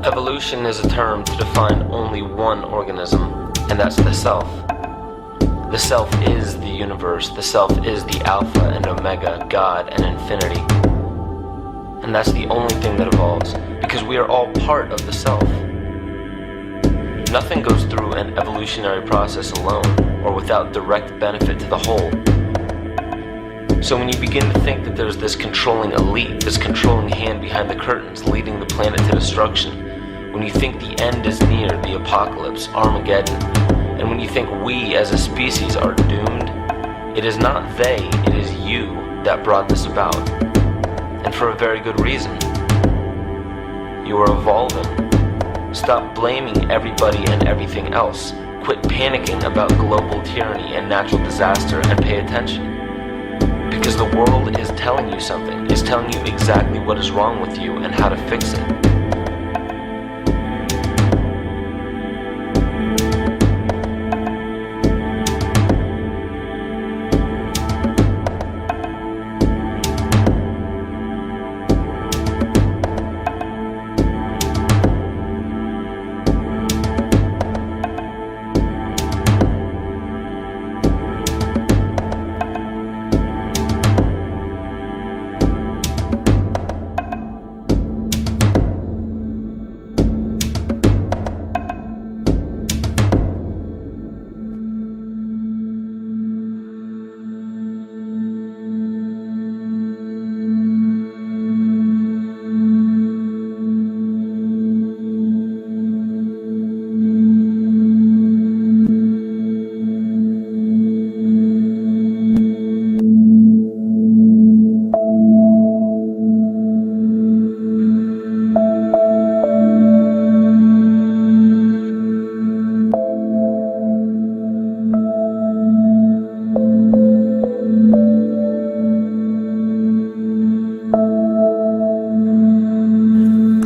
Evolution is a term to define only one organism, and that's the self. The self is the universe, the self is the Alpha and Omega, God and infinity. And that's the only thing that evolves, because we are all part of the self. Nothing goes through an evolutionary process alone, or without direct benefit to the whole. So when you begin to think that there's this controlling elite, this controlling hand behind the curtains leading the planet to destruction, when you think the end is near, the apocalypse, Armageddon, and when you think we as a species are doomed, it is not they, it is you that brought this about. And for a very good reason. You are evolving. Stop blaming everybody and everything else. Quit panicking about global tyranny and natural disaster and pay attention. Because the world is telling you something, is telling you exactly what is wrong with you and how to fix it.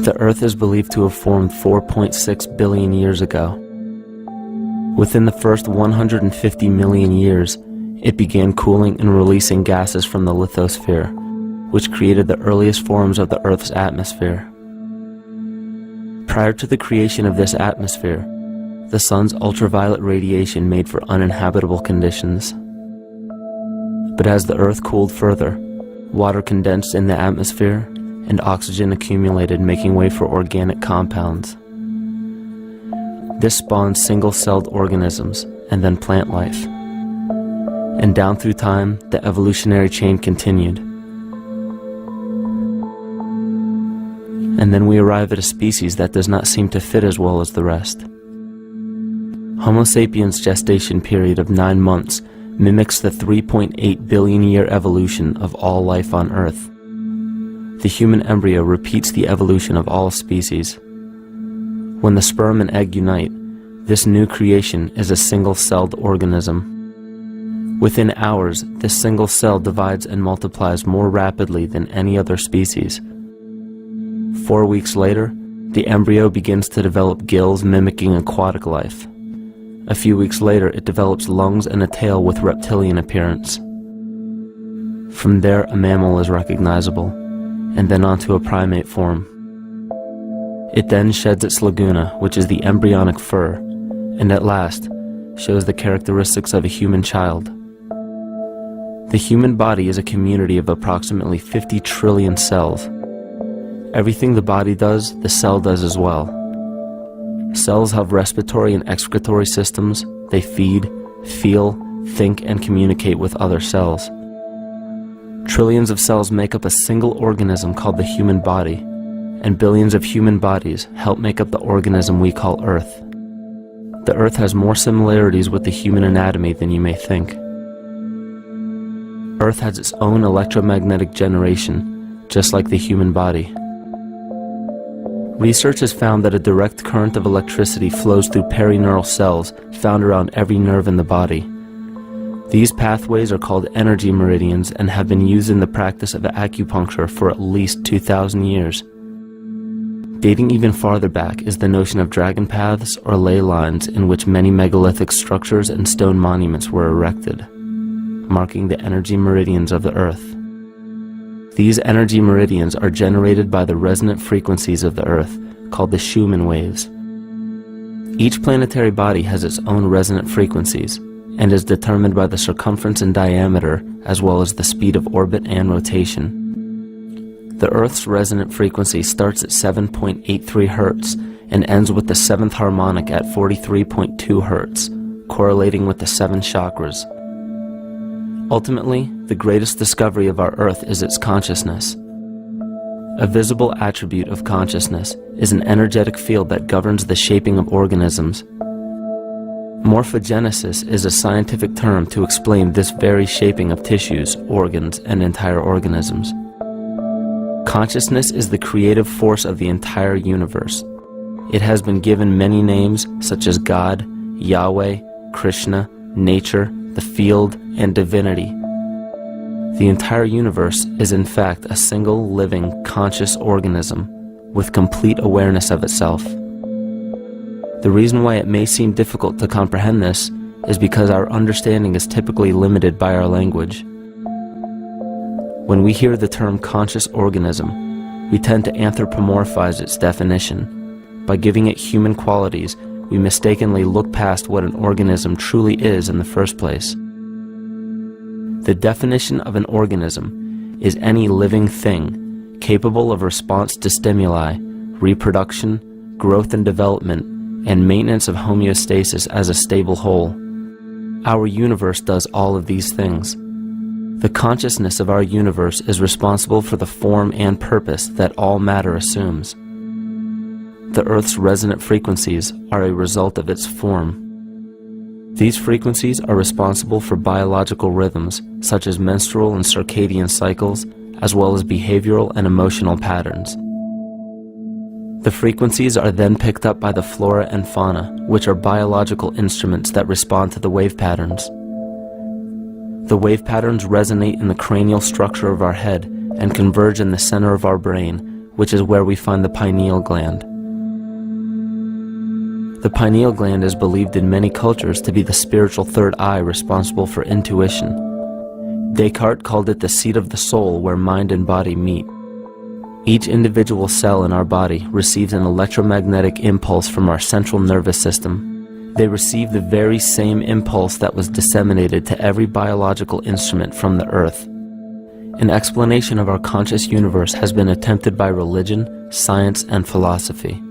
The Earth is believed to have formed 4.6 billion years ago. Within the first 150 million years, it began cooling and releasing gases from the lithosphere, which created the earliest forms of the Earth's atmosphere. Prior to the creation of this atmosphere, the sun's ultraviolet radiation made for uninhabitable conditions. But as the Earth cooled further, water condensed in the atmosphere and oxygen accumulated, making way for organic compounds. This spawned single-celled organisms and then plant life. And down through time, the evolutionary chain continued. And then we arrive at a species that does not seem to fit as well as the rest. Homo sapiens' gestation period of 9 months mimics the 3.8 billion year evolution of all life on Earth. The human embryo repeats the evolution of all species. When the sperm and egg unite, this new creation is a single-celled organism. Within hours, this single cell divides and multiplies more rapidly than any other species. 4 weeks later, the embryo begins to develop gills mimicking aquatic life. A few weeks later, it develops lungs and a tail with reptilian appearance. From there, a mammal is recognizable, and then onto a primate form. It then sheds its laguna, which is the embryonic fur, and at last shows the characteristics of a human child. The human body is a community of approximately 50 trillion cells. Everything the body does, the cell does as well. Cells have respiratory and excretory systems. They feed, feel, think, and communicate with other cells. Trillions of cells make up a single organism called the human body, and billions of human bodies help make up the organism we call Earth. The Earth has more similarities with the human anatomy than you may think. Earth has its own electromagnetic generation, just like the human body. Research has found that a direct current of electricity flows through perineural cells found around every nerve in the body. These pathways are called energy meridians and have been used in the practice of acupuncture for at least 2,000 years. Dating even farther back is the notion of dragon paths or ley lines in which many megalithic structures and stone monuments were erected, marking the energy meridians of the Earth. These energy meridians are generated by the resonant frequencies of the Earth, called the Schumann waves. Each planetary body has its own resonant frequencies and is determined by the circumference and diameter as well as the speed of orbit and rotation. The Earth's resonant frequency starts at 7.83 Hertz and ends with the 7th harmonic at 43.2 Hertz, correlating with the 7 chakras. Ultimately, the greatest discovery of our Earth is its consciousness. A visible attribute of consciousness is an energetic field that governs the shaping of organisms. Morphogenesis is a scientific term to explain this very shaping of tissues, organs, and entire organisms. Consciousness is the creative force of the entire universe. It has been given many names such as God, Yahweh, Krishna, nature, the field, and divinity. The entire universe is in fact a single living conscious organism with complete awareness of itself. The reason why it may seem difficult to comprehend this is because our understanding is typically limited by our language. When we hear the term conscious organism, we tend to anthropomorphize its definition. By giving it human qualities, we mistakenly look past what an organism truly is in the first place. The definition of an organism is any living thing capable of response to stimuli, reproduction, growth and development, and maintenance of homeostasis as a stable whole. Our universe does all of these things. The consciousness of our universe is responsible for the form and purpose that all matter assumes. The Earth's resonant frequencies are a result of its form. These frequencies are responsible for biological rhythms, such as menstrual and circadian cycles, as well as behavioral and emotional patterns. The frequencies are then picked up by the flora and fauna, which are biological instruments that respond to the wave patterns. The wave patterns resonate in the cranial structure of our head and converge in the center of our brain, which is where we find the pineal gland. The pineal gland is believed in many cultures to be the spiritual third eye responsible for intuition. Descartes called it the seat of the soul where mind and body meet. Each individual cell in our body receives an electromagnetic impulse from our central nervous system. They receive the very same impulse that was disseminated to every biological instrument from the Earth. An explanation of our conscious universe has been attempted by religion, science, and philosophy.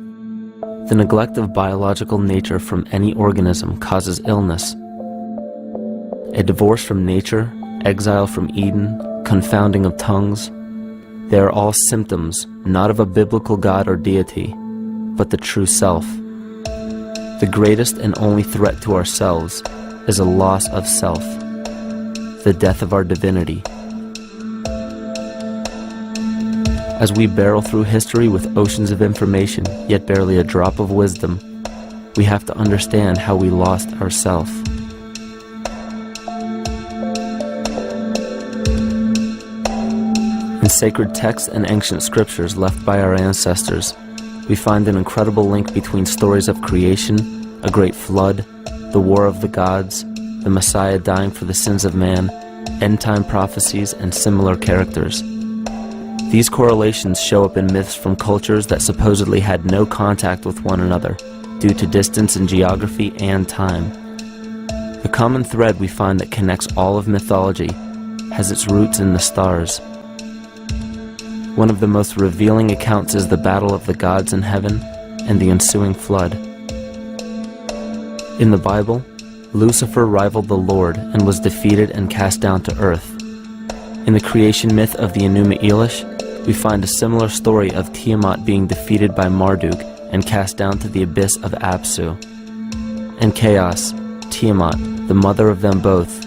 The neglect of biological nature from any organism causes illness. A divorce from nature, exile from Eden, confounding of tongues, they are all symptoms not of a biblical God or deity, but the true self. The greatest and only threat to ourselves is a loss of self, the death of our divinity. As we barrel through history with oceans of information, yet barely a drop of wisdom, we have to understand how we lost ourself. In sacred texts and ancient scriptures left by our ancestors, we find an incredible link between stories of creation, a great flood, the war of the gods, the Messiah dying for the sins of man, end-time prophecies, and similar characters. These correlations show up in myths from cultures that supposedly had no contact with one another due to distance in geography and time. The common thread we find that connects all of mythology has its roots in the stars. One of the most revealing accounts is the battle of the gods in heaven and the ensuing flood. In the Bible, Lucifer rivaled the Lord and was defeated and cast down to earth. In the creation myth of the Enuma Elish, we find a similar story of Tiamat being defeated by Marduk and cast down to the abyss of Apsu. In chaos, Tiamat, the mother of them both,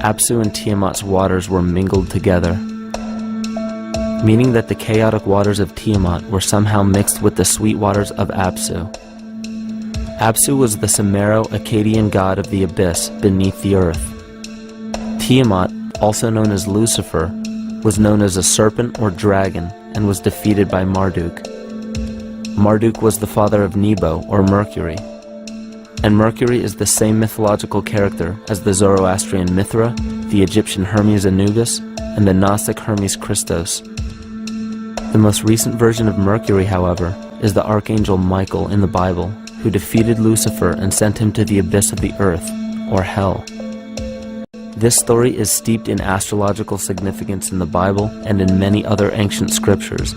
Apsu and Tiamat's waters were mingled together, meaning that the chaotic waters of Tiamat were somehow mixed with the sweet waters of Apsu. Apsu was the Sumero-Akkadian god of the abyss beneath the earth. Tiamat, also known as Lucifer, was known as a serpent or dragon and was defeated by Marduk. Marduk was the father of Nebo or Mercury, and Mercury is the same mythological character as the Zoroastrian Mithra, the Egyptian Hermes Anubis, and the Gnostic Hermes Christos. The most recent version of Mercury, however, is the archangel Michael in the Bible, who defeated Lucifer and sent him to the abyss of the earth, or hell. This story is steeped in astrological significance in the Bible and in many other ancient scriptures.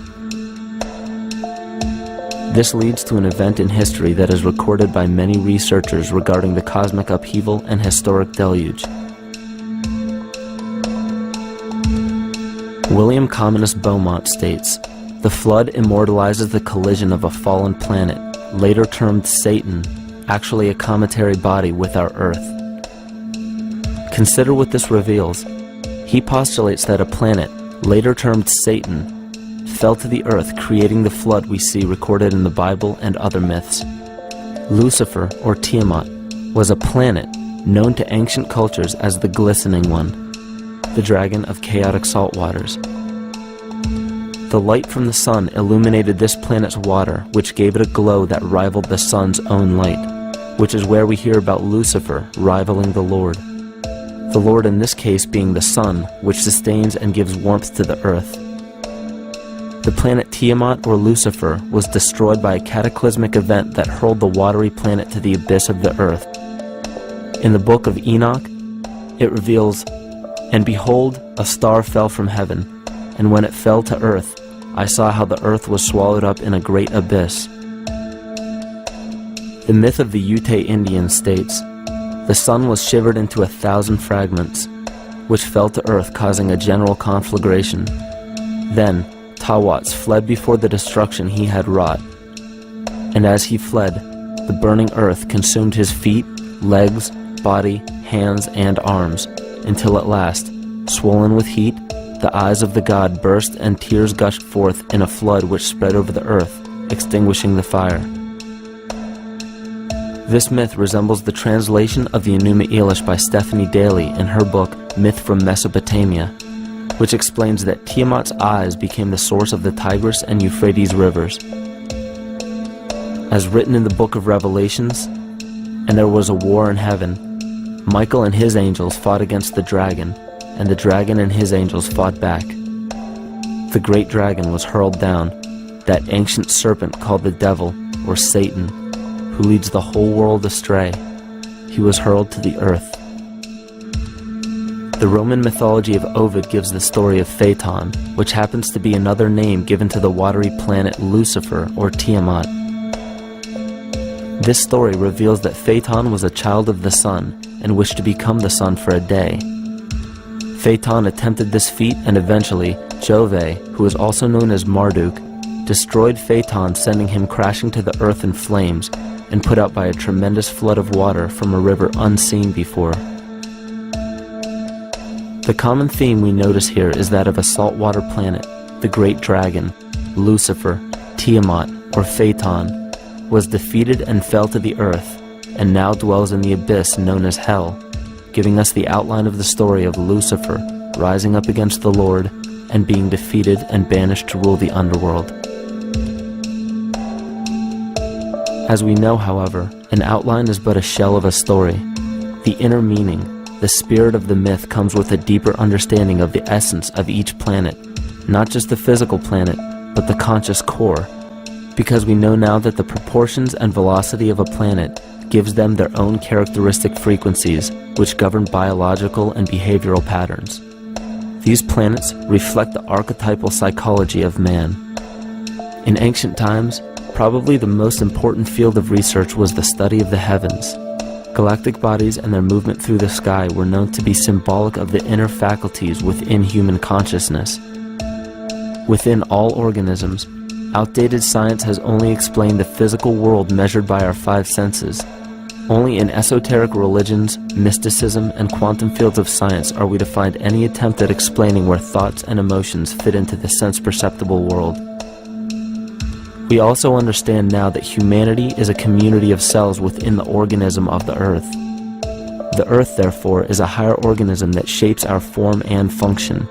This leads to an event in history that is recorded by many researchers regarding the cosmic upheaval and historic deluge. William Commonus Beaumont states, "The flood immortalizes the collision of a fallen planet, later termed Satan, actually a cometary body with our Earth." Consider what this reveals. He postulates that a planet, later termed Satan, fell to the earth, creating the flood we see recorded in the Bible and other myths. Lucifer, or Tiamat, was a planet known to ancient cultures as the Glistening One, the dragon of chaotic salt waters. The light from the sun illuminated this planet's water, which gave it a glow that rivaled the sun's own light, which is where we hear about Lucifer rivaling the Lord. The Lord in this case being the sun, which sustains and gives warmth to the earth. The planet Tiamat, or Lucifer, was destroyed by a cataclysmic event that hurled the watery planet to the abyss of the earth. In the book of Enoch, it reveals, "And behold, a star fell from heaven, and when it fell to earth, I saw how the earth was swallowed up in a great abyss." The myth of the Ute Indians states, "The sun was shivered into 1,000 fragments, which fell to earth, causing a general conflagration. Then Tawats fled before the destruction he had wrought. And as he fled, the burning earth consumed his feet, legs, body, hands, and arms, until at last, swollen with heat, the eyes of the god burst and tears gushed forth in a flood which spread over the earth, extinguishing the fire." This myth resembles the translation of the Enuma Elish by Stephanie Daly in her book Myth from Mesopotamia, which explains that Tiamat's eyes became the source of the Tigris and Euphrates rivers. As written in the book of Revelations, "And there was a war in heaven. Michael and his angels fought against the dragon, and the dragon and his angels fought back. The great dragon was hurled down, that ancient serpent called the devil, or Satan, who leads the whole world astray. He was hurled to the earth." The Roman mythology of Ovid gives the story of Phaeton, which happens to be another name given to the watery planet Lucifer, or Tiamat. This story reveals that Phaeton was a child of the sun and wished to become the sun for a day. Phaeton attempted this feat, and eventually Jove, who is also known as Marduk, destroyed Phaeton, sending him crashing to the earth in flames and put out by a tremendous flood of water from a river unseen before. The common theme we notice here is that of a saltwater planet, the great dragon, Lucifer, Tiamat, or Phaeton, was defeated and fell to the earth, and now dwells in the abyss known as hell, giving us the outline of the story of Lucifer rising up against the Lord and being defeated and banished to rule the underworld. As we know, however, an outline is but a shell of a story. The inner meaning, the spirit of the myth, comes with a deeper understanding of the essence of each planet, not just the physical planet, but the conscious core, because we know now that the proportions and velocity of a planet gives them their own characteristic frequencies, which govern biological and behavioral patterns. These planets reflect the archetypal psychology of man. In ancient times, probably the most important field of research was the study of the heavens. Galactic bodies and their movement through the sky were known to be symbolic of the inner faculties within human consciousness. Within all organisms, outdated science has only explained the physical world measured by our five senses. Only in esoteric religions, mysticism, and quantum fields of science are we to find any attempt at explaining where thoughts and emotions fit into the sense-perceptible world. We also understand now that humanity is a community of cells within the organism of the Earth. The Earth, therefore, is a higher organism that shapes our form and function.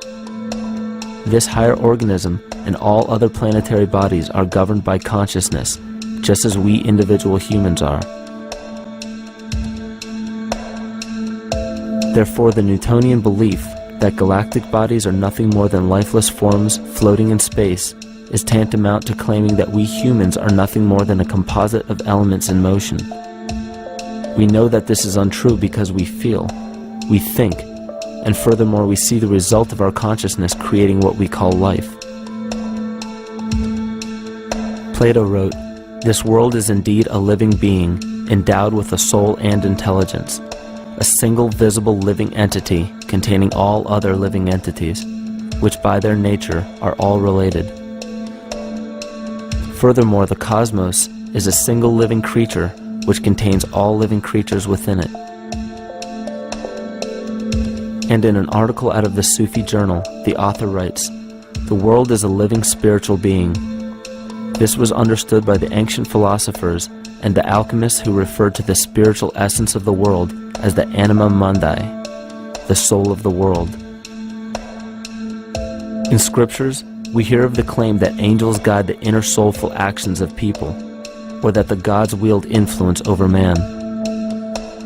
This higher organism and all other planetary bodies are governed by consciousness, just as we individual humans are. Therefore, the Newtonian belief that galactic bodies are nothing more than lifeless forms floating in space is tantamount to claiming that we humans are nothing more than a composite of elements in motion. We know that this is untrue because we feel, we think, and furthermore we see the result of our consciousness creating what we call life. Plato wrote, "This world is indeed a living being, endowed with a soul and intelligence, a single visible living entity containing all other living entities, which by their nature are all related." Furthermore, the cosmos is a single living creature which contains all living creatures within it. And in an article out of the Sufi journal, the author writes, "The world is a living spiritual being. This was understood by the ancient philosophers and the alchemists who referred to the spiritual essence of the world as the anima mundi, the soul of the world." In scriptures, we hear of the claim that angels guide the inner soulful actions of people, or that the gods wield influence over man.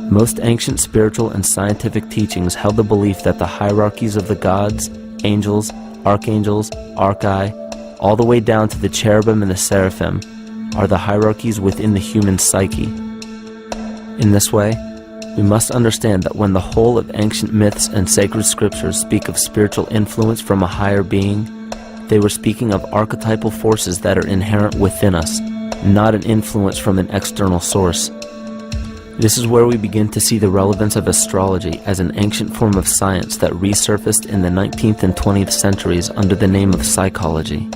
Most ancient spiritual and scientific teachings held the belief that the hierarchies of the gods, angels, archangels, archai, all the way down to the cherubim and the seraphim, are the hierarchies within the human psyche. In this way, we must understand that when the whole of ancient myths and sacred scriptures speak of spiritual influence from a higher being, they were speaking of archetypal forces that are inherent within us, not an influence from an external source. This is where we begin to see the relevance of astrology as an ancient form of science that resurfaced in the 19th and 20th centuries under the name of psychology.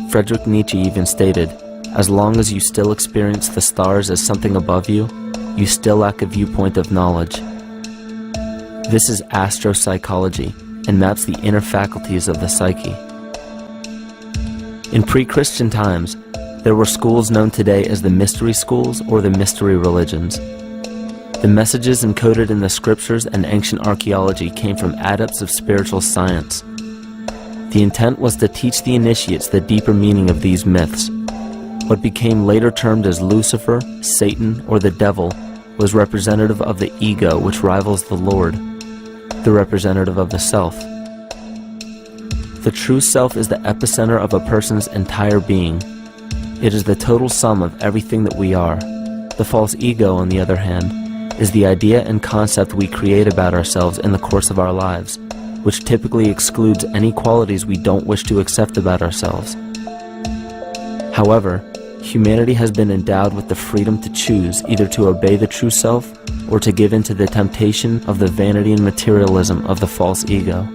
Friedrich Nietzsche even stated, "As long as you still experience the stars as something above you, you still lack a viewpoint of knowledge." This is astropsychology and maps the inner faculties of the psyche. In pre-Christian times, there were schools known today as the mystery schools or the mystery religions. The messages encoded in the scriptures and ancient archaeology came from adepts of spiritual science. The intent was to teach the initiates the deeper meaning of these myths. What became later termed as Lucifer, Satan, or the devil was representative of the ego, which rivals the Lord, the representative of the self. The true self is the epicenter of a person's entire being. It is the total sum of everything that we are. The false ego, on the other hand, is the idea and concept we create about ourselves in the course of our lives, which typically excludes any qualities we don't wish to accept about ourselves. However, humanity has been endowed with the freedom to choose either to obey the true self or to give in to the temptation of the vanity and materialism of the false ego.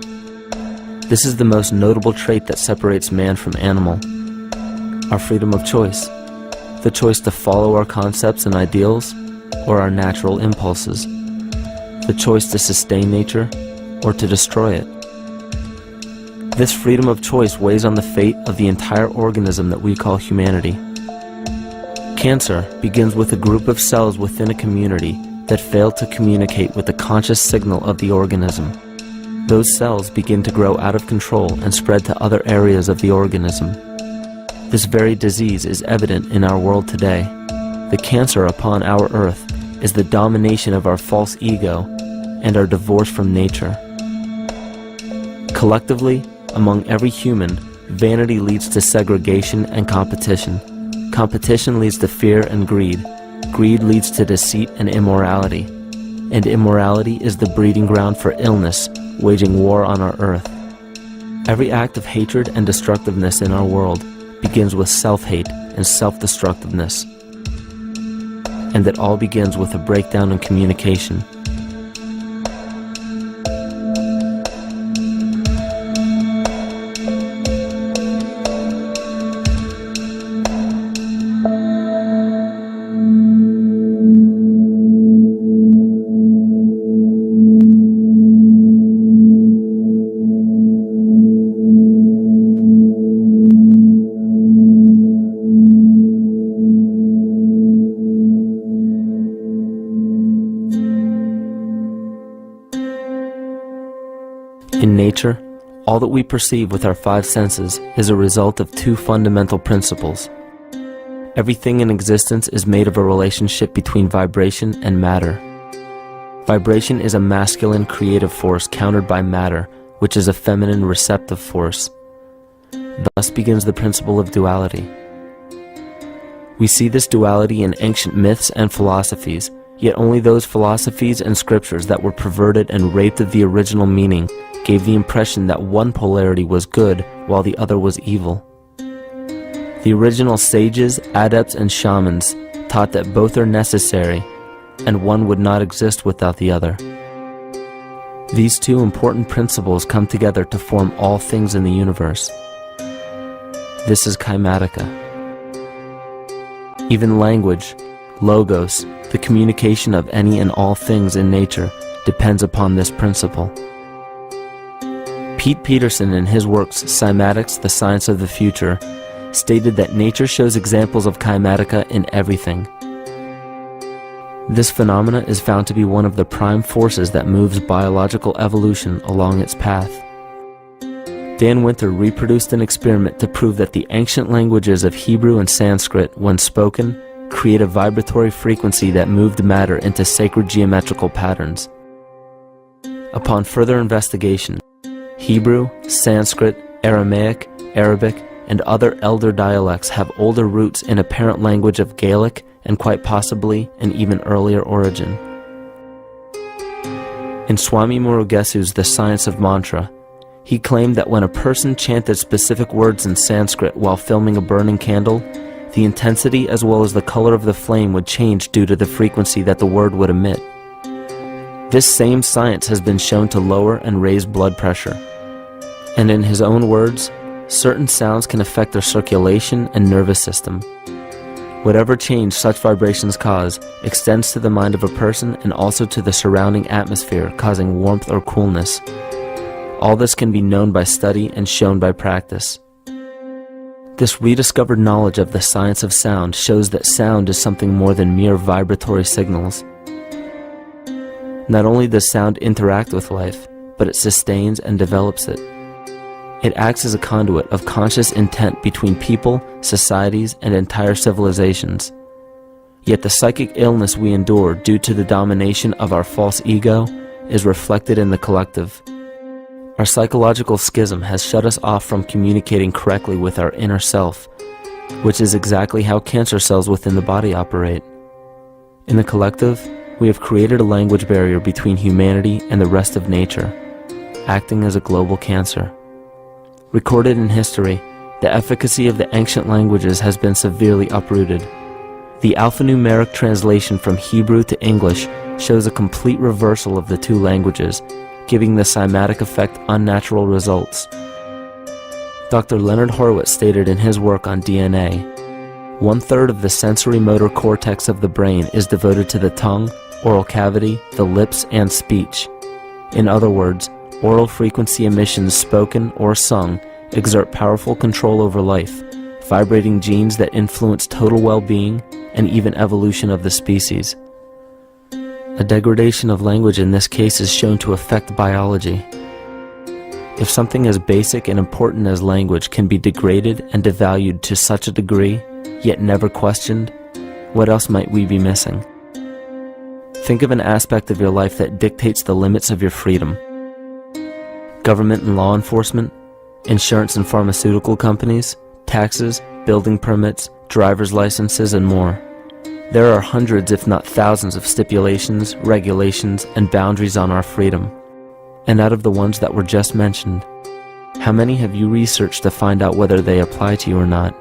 This is the most notable trait that separates man from animal: our freedom of choice, the choice to follow our concepts and ideals or our natural impulses, the choice to sustain nature or to destroy it. This freedom of choice weighs on the fate of the entire organism that we call humanity. Cancer begins with a group of cells within a community that fail to communicate with the conscious signal of the organism. Those cells begin to grow out of control and spread to other areas of the organism. This very disease is evident in our world today. The cancer upon our earth is the domination of our false ego and our divorce from nature. Collectively, among every human, vanity leads to segregation and competition. Competition leads to fear and greed. Greed leads to deceit and immorality. And immorality is the breeding ground for illness, waging war on our earth. Every act of hatred and destructiveness in our world begins with self-hate and self-destructiveness. And it all begins with a breakdown in communication. In nature, all that we perceive with our five senses is a result of two fundamental principles. Everything in existence is made of a relationship between vibration and matter. Vibration is a masculine creative force countered by matter, which is a feminine receptive force. Thus begins the principle of duality. We see this duality in ancient myths and philosophies, yet only those philosophies and scriptures that were perverted and raped of the original meaning gave the impression that one polarity was good while the other was evil. The original sages, adepts, and shamans taught that both are necessary, and one would not exist without the other. These two important principles come together to form all things in the universe. This is kymatica. Even language, logos, the communication of any and all things in nature, depends upon this principle. Pete Peterson, in his works Cymatics, the Science of the Future, stated that nature shows examples of kymatica in everything. This phenomena is found to be one of the prime forces that moves biological evolution along its path. Dan Winter reproduced an experiment to prove that the ancient languages of Hebrew and Sanskrit, when spoken, create a vibratory frequency that moved matter into sacred geometrical patterns. Upon further investigation, Hebrew, Sanskrit, Aramaic, Arabic, and other elder dialects have older roots in a parent language of Gaelic and quite possibly an even earlier origin. In Swami Murugesu's The Science of Mantra, he claimed that when a person chanted specific words in Sanskrit while filming a burning candle, the intensity as well as the color of the flame would change due to the frequency that the word would emit. This same science has been shown to lower and raise blood pressure. And in his own words, certain sounds can affect their circulation and nervous system. Whatever change such vibrations cause extends to the mind of a person and also to the surrounding atmosphere, causing warmth or coolness. All this can be known by study and shown by practice. This rediscovered knowledge of the science of sound shows that sound is something more than mere vibratory signals. Not only does sound interact with life, but it sustains and develops it. It acts as a conduit of conscious intent between people, societies, and entire civilizations. Yet the psychic illness we endure due to the domination of our false ego is reflected in the collective. Our psychological schism has shut us off from communicating correctly with our inner self, which is exactly how cancer cells within the body operate. In the collective, we have created a language barrier between humanity and the rest of nature, acting as a global cancer. Recorded in history, the efficacy of the ancient languages has been severely uprooted. The alphanumeric translation from Hebrew to English shows a complete reversal of the two languages, giving the cymatic effect unnatural results. Dr. Leonard Horowitz stated in his work on DNA, 1/3 of the sensory motor cortex of the brain is devoted to the tongue, oral cavity, the lips, and speech. In other words, oral frequency emissions spoken or sung exert powerful control over life, vibrating genes that influence total well-being and even evolution of the species. A degradation of language in this case is shown to affect biology. If something as basic and important as language can be degraded and devalued to such a degree, yet never questioned, what else might we be missing? Think of an aspect of your life that dictates the limits of your freedom. Government and law enforcement, insurance and pharmaceutical companies, taxes, building permits, driver's licenses, and more. There are hundreds if not thousands of stipulations, regulations, and boundaries on our freedom. And out of the ones that were just mentioned, how many have you researched to find out whether they apply to you or not?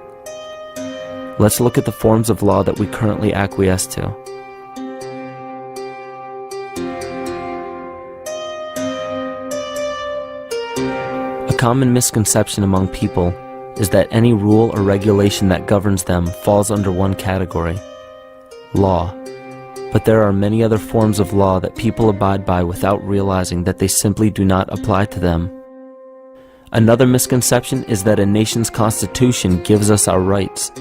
Let's look at the forms of law that we currently acquiesce to. A common misconception among people is that any rule or regulation that governs them falls under one category: law. But there are many other forms of law that people abide by without realizing that they simply do not apply to them. Another misconception is that a nation's constitution gives us our rights.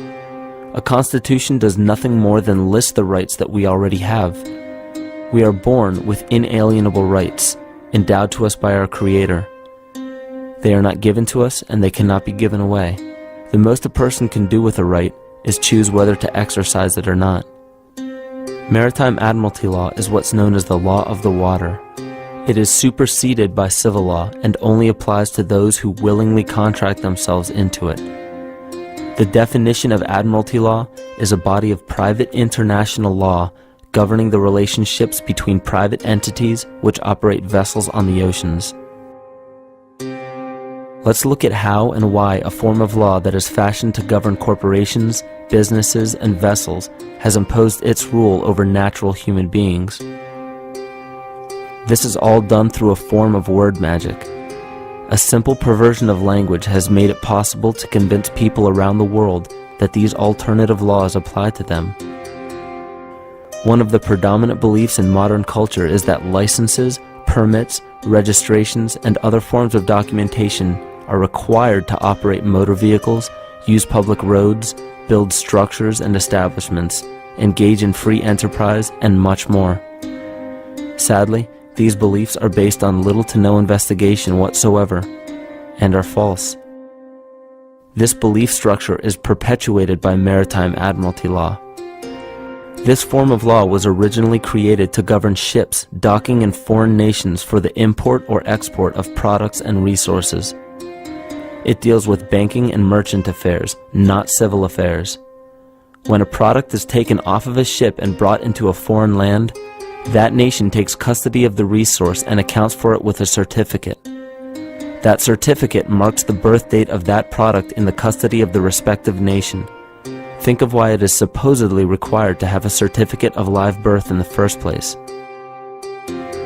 A constitution does nothing more than list the rights that we already have. We are born with inalienable rights, endowed to us by our Creator. They are not given to us, and they cannot be given away. The most a person can do with a right is choose whether to exercise it or not. Maritime admiralty law is what's known as the law of the water. It is superseded by civil law and only applies to those who willingly contract themselves into it. The definition of admiralty law is a body of private international law governing the relationships between private entities which operate vessels on the oceans. Let's look at how and why a form of law that is fashioned to govern corporations, businesses, and vessels has imposed its rule over natural human beings. This is all done through a form of word magic. A simple perversion of language has made it possible to convince people around the world that these alternative laws apply to them. One of the predominant beliefs in modern culture is that licenses, permits, registrations, and other forms of documentation are required to operate motor vehicles, use public roads, build structures and establishments, engage in free enterprise, and much more. Sadly, these beliefs are based on little to no investigation whatsoever, and are false. This belief structure is perpetuated by maritime admiralty law. This form of law was originally created to govern ships docking in foreign nations for the import or export of products and resources. It deals with banking and merchant affairs, not civil affairs. When a product is taken off of a ship and brought into a foreign land, that nation takes custody of the resource and accounts for it with a certificate. That certificate marks the birth date of that product in the custody of the respective nation. Think of why it is supposedly required to have a certificate of live birth in the first place.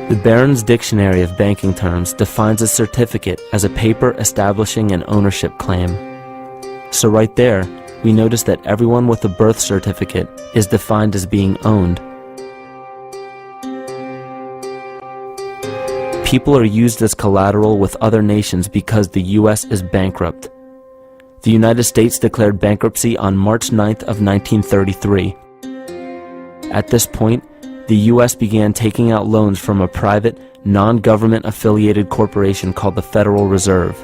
The Barron's Dictionary of Banking Terms defines a certificate as a paper establishing an ownership claim. So right there, we notice that everyone with a birth certificate is defined as being owned. People are used as collateral with other nations because the U.S. is bankrupt. The United States declared bankruptcy on March 9th of 1933. At this point, the U.S. began taking out loans from a private, non-government affiliated corporation called the Federal Reserve.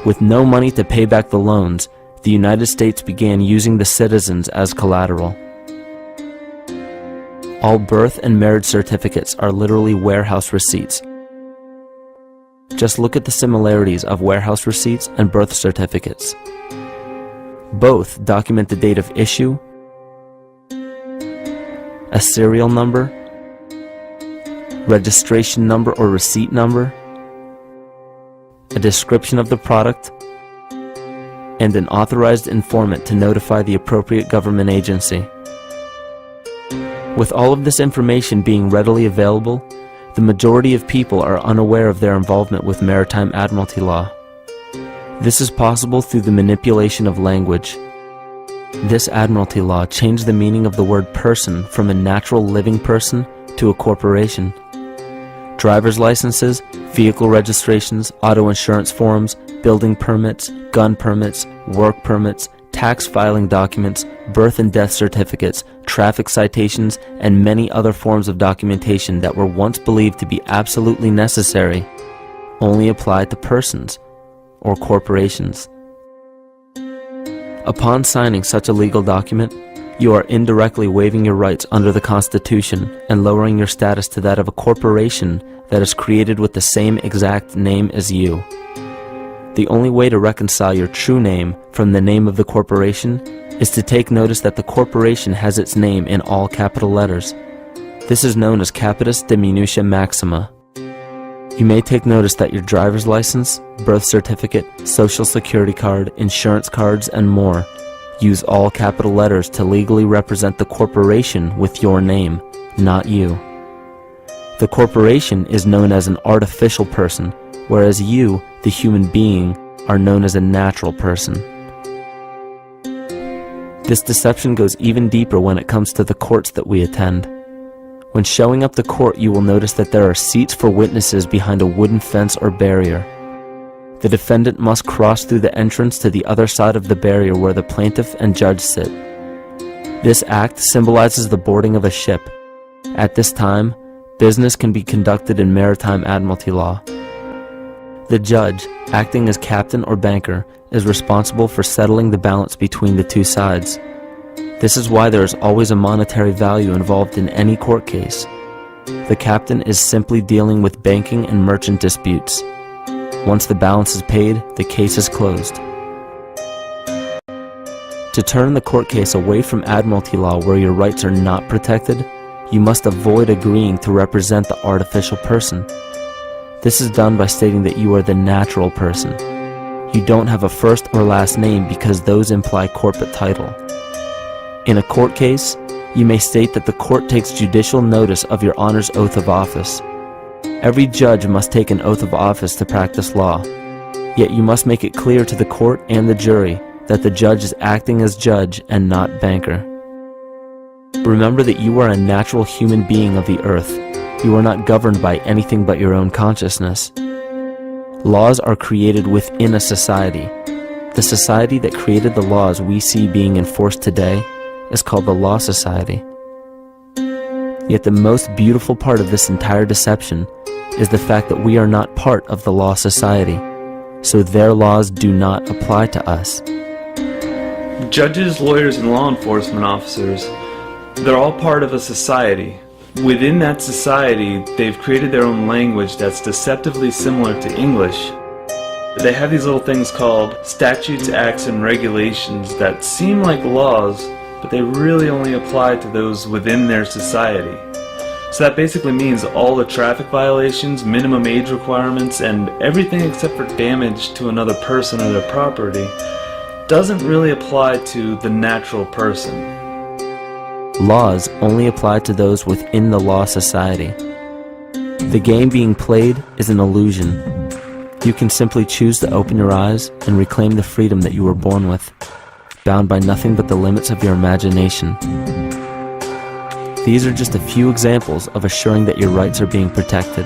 With no money to pay back the loans, the United States began using the citizens as collateral. All birth and marriage certificates are literally warehouse receipts. Just look at the similarities of warehouse receipts and birth certificates. Both document the date of issue, a serial number, registration number or receipt number, a description of the product, and an authorized informant to notify the appropriate government agency. With all of this information being readily available, the majority of people are unaware of their involvement with maritime admiralty law. This is possible through the manipulation of language. This admiralty law changed the meaning of the word person from a natural living person to a corporation. Driver's licenses, vehicle registrations, auto insurance forms, building permits, gun permits, work permits, tax filing documents, birth and death certificates, traffic citations, and many other forms of documentation that were once believed to be absolutely necessary only apply to persons or corporations. Upon signing such a legal document, you are indirectly waiving your rights under the Constitution and lowering your status to that of a corporation that is created with the same exact name as you. The only way to reconcile your true name from the name of the corporation is to take notice that the corporation has its name in all capital letters. This is known as capitis diminutia maxima. You may take notice that your driver's license, birth certificate, social security card, insurance cards, and more use all capital letters to legally represent the corporation with your name, not you. The corporation is known as an artificial person, whereas you, the human being, are known as a natural person. This deception goes even deeper when it comes to the courts that we attend. When showing up to court, you will notice that there are seats for witnesses behind a wooden fence or barrier. The defendant must cross through the entrance to the other side of the barrier where the plaintiff and judge sit. This act symbolizes the boarding of a ship. At this time, business can be conducted in maritime admiralty law. The judge, acting as captain or banker, is responsible for settling the balance between the two sides. This is why there is always a monetary value involved in any court case. The captain is simply dealing with banking and merchant disputes. Once the balance is paid, the case is closed. To turn the court case away from admiralty law where your rights are not protected, you must avoid agreeing to represent the artificial person. This is done by stating that you are the natural person. You don't have a first or last name because those imply corporate title. In a court case, you may state that the court takes judicial notice of your honor's oath of office. Every judge must take an oath of office to practice law, yet you must make it clear to the court and the jury that the judge is acting as judge and not banker. Remember that you are a natural human being of the earth. You are not governed by anything but your own consciousness. Laws are created within a society. The society that created the laws we see being enforced today is called the Law Society. Yet the most beautiful part of this entire deception is the fact that we are not part of the Law Society, so their laws do not apply to us. Judges, lawyers, and law enforcement officers, they're all part of a society. Within that society, they've created their own language that's deceptively similar to English. They have these little things called statutes, acts, and regulations that seem like laws, but they really only apply to those within their society. So that basically means all the traffic violations, minimum age requirements, and everything except for damage to another person or their property doesn't really apply to the natural person. Laws only apply to those within the Law Society. The game being played is an illusion. You can simply choose to open your eyes and reclaim the freedom that you were born with, bound by nothing but the limits of your imagination. These are just a few examples of assuring that your rights are being protected.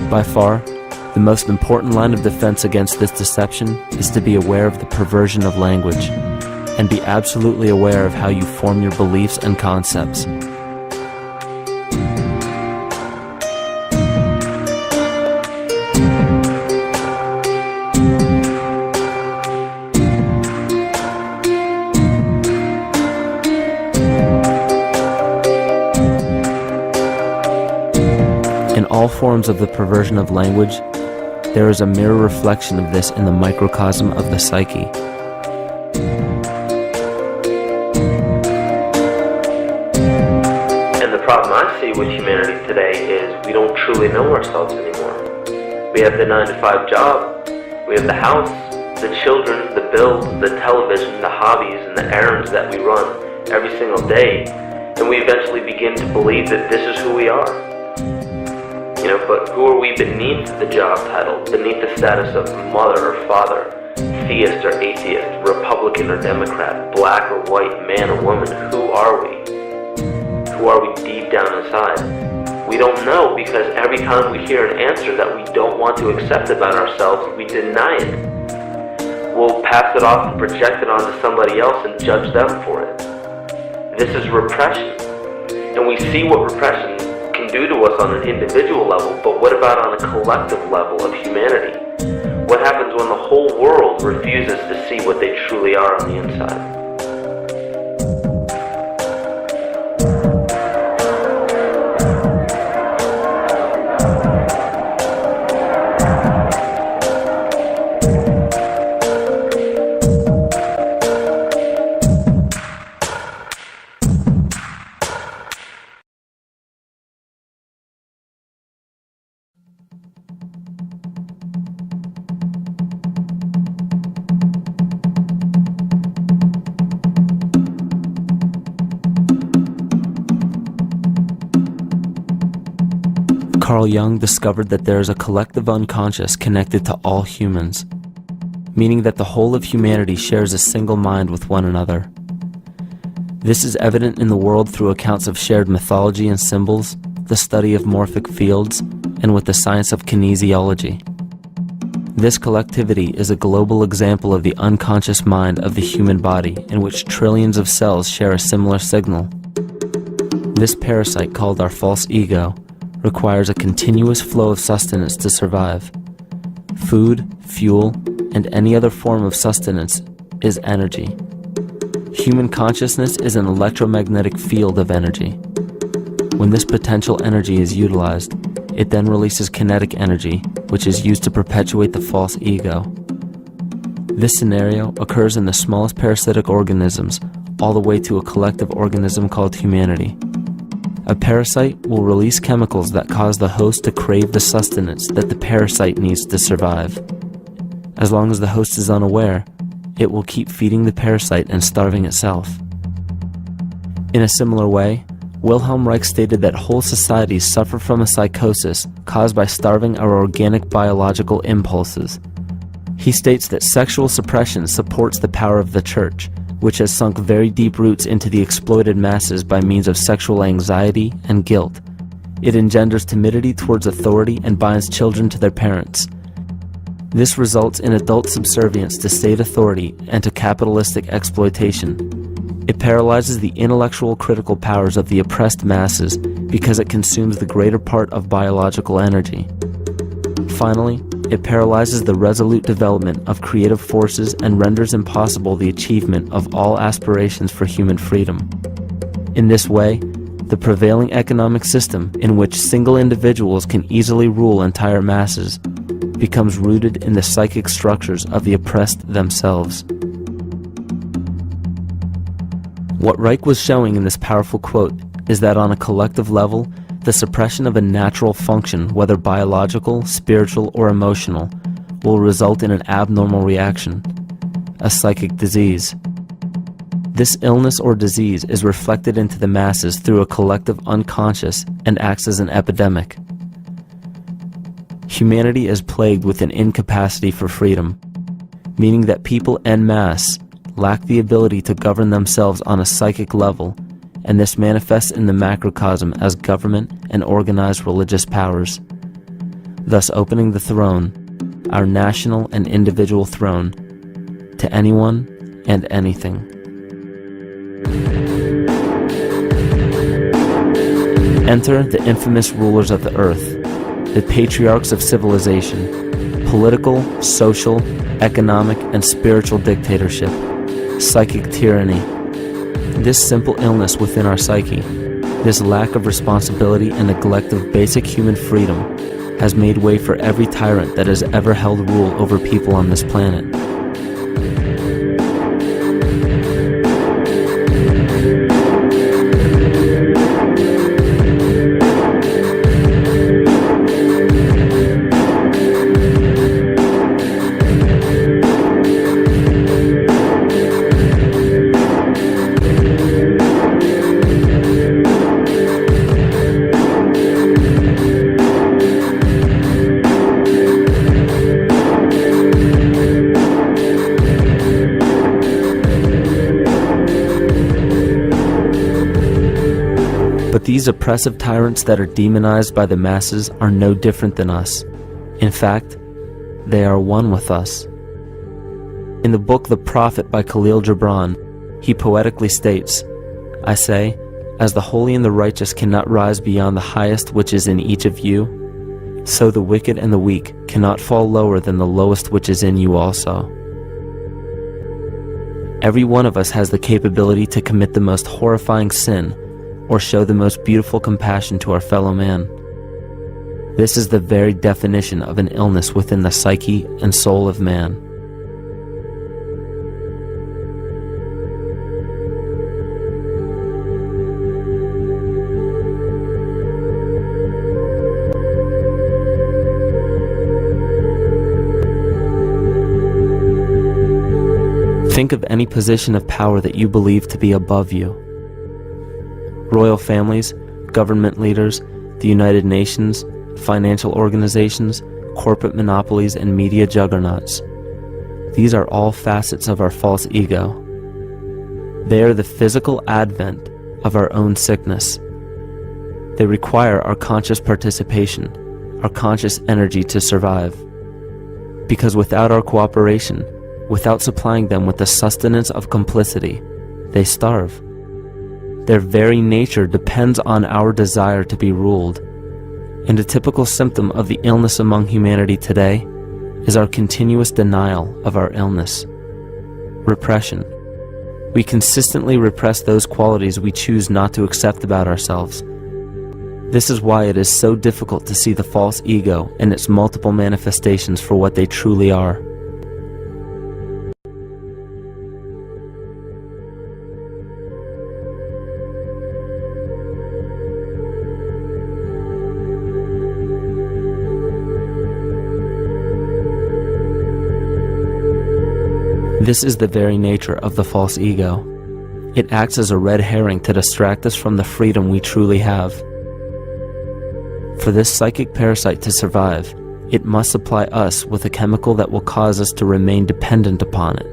By far, the most important line of defense against this deception is to be aware of the perversion of language, and be absolutely aware of how you form your beliefs and concepts. In all forms of the perversion of language, there is a mirror reflection of this in the microcosm of the psyche. And the problem I see with humanity today is we don't truly know ourselves anymore. We have the 9-to-5 job, we have the house, the children, the bills, the television, the hobbies, and the errands that we run every single day, and we eventually begin to believe that this is who we are. But who are we beneath the job title, beneath the status of mother or father, theist or atheist, Republican or Democrat, black or white, man or woman? Who are we? Who are we deep down inside? We don't know, because every time we hear an answer that we don't want to accept about ourselves, we deny it. We'll pass it off and project it onto somebody else and judge them for it. This is repression. And we see what repression can do to us on an individual level, but what about on a collective level of humanity? What happens when the whole world refuses to see what they truly are on the inside? Carl Jung discovered that there is a collective unconscious connected to all humans, meaning that the whole of humanity shares a single mind with one another. This is evident in the world through accounts of shared mythology and symbols, the study of morphic fields, and with the science of kinesiology. This collectivity is a global example of the unconscious mind of the human body, in which trillions of cells share a similar signal. This parasite, called our false ego, requires a continuous flow of sustenance to survive. Food, fuel, and any other form of sustenance is energy. Human consciousness is an electromagnetic field of energy. When this potential energy is utilized, it then releases kinetic energy, which is used to perpetuate the false ego. This scenario occurs in the smallest parasitic organisms, all the way to a collective organism called humanity. A parasite will release chemicals that cause the host to crave the sustenance that the parasite needs to survive. As long as the host is unaware, it will keep feeding the parasite and starving itself. In a similar way, Wilhelm Reich stated that whole societies suffer from a psychosis caused by starving our organic biological impulses. He states that sexual suppression supports the power of the church, which has sunk very deep roots into the exploited masses by means of sexual anxiety and guilt. It engenders timidity towards authority and binds children to their parents. This results in adult subservience to state authority and to capitalistic exploitation. It paralyzes the intellectual critical powers of the oppressed masses because it consumes the greater part of biological energy. Finally, it paralyzes the resolute development of creative forces and renders impossible the achievement of all aspirations for human freedom. In this way, the prevailing economic system, in which single individuals can easily rule entire masses, becomes rooted in the psychic structures of the oppressed themselves. What Reich was showing in this powerful quote is that on a collective level, the suppression of a natural function, whether biological, spiritual, or emotional, will result in an abnormal reaction, a psychic disease. This illness or disease is reflected into the masses through a collective unconscious and acts as an epidemic. Humanity is plagued with an incapacity for freedom, meaning that people en masse lack the ability to govern themselves on a psychic level, and this manifests in the macrocosm as government and organized religious powers, thus opening the throne, our national and individual throne, to anyone and anything. Enter the infamous rulers of the earth, the patriarchs of civilization, political, social, economic, and spiritual dictatorship, psychic tyranny. This simple illness within our psyche, this lack of responsibility and neglect of basic human freedom, has made way for every tyrant that has ever held rule over people on this planet. But these oppressive tyrants that are demonized by the masses are no different than us. In fact, they are one with us. In the book The Prophet by Khalil Gibran, he poetically states, "I say, as the holy and the righteous cannot rise beyond the highest which is in each of you, so the wicked and the weak cannot fall lower than the lowest which is in you also." Every one of us has the capability to commit the most horrifying sin or show the most beautiful compassion to our fellow man. This is the very definition of an illness within the psyche and soul of man. Think of any position of power that you believe to be above you. Royal families, government leaders, the United Nations, financial organizations, corporate monopolies, and media juggernauts. These are all facets of our false ego. They are the physical advent of our own sickness. They require our conscious participation, our conscious energy to survive. Because without our cooperation, without supplying them with the sustenance of complicity, they starve. Their very nature depends on our desire to be ruled, and a typical symptom of the illness among humanity today is our continuous denial of our illness. Repression. We consistently repress those qualities we choose not to accept about ourselves. This is why it is so difficult to see the false ego and its multiple manifestations for what they truly are. This is the very nature of the false ego. It acts as a red herring to distract us from the freedom we truly have. For this psychic parasite to survive, it must supply us with a chemical that will cause us to remain dependent upon it.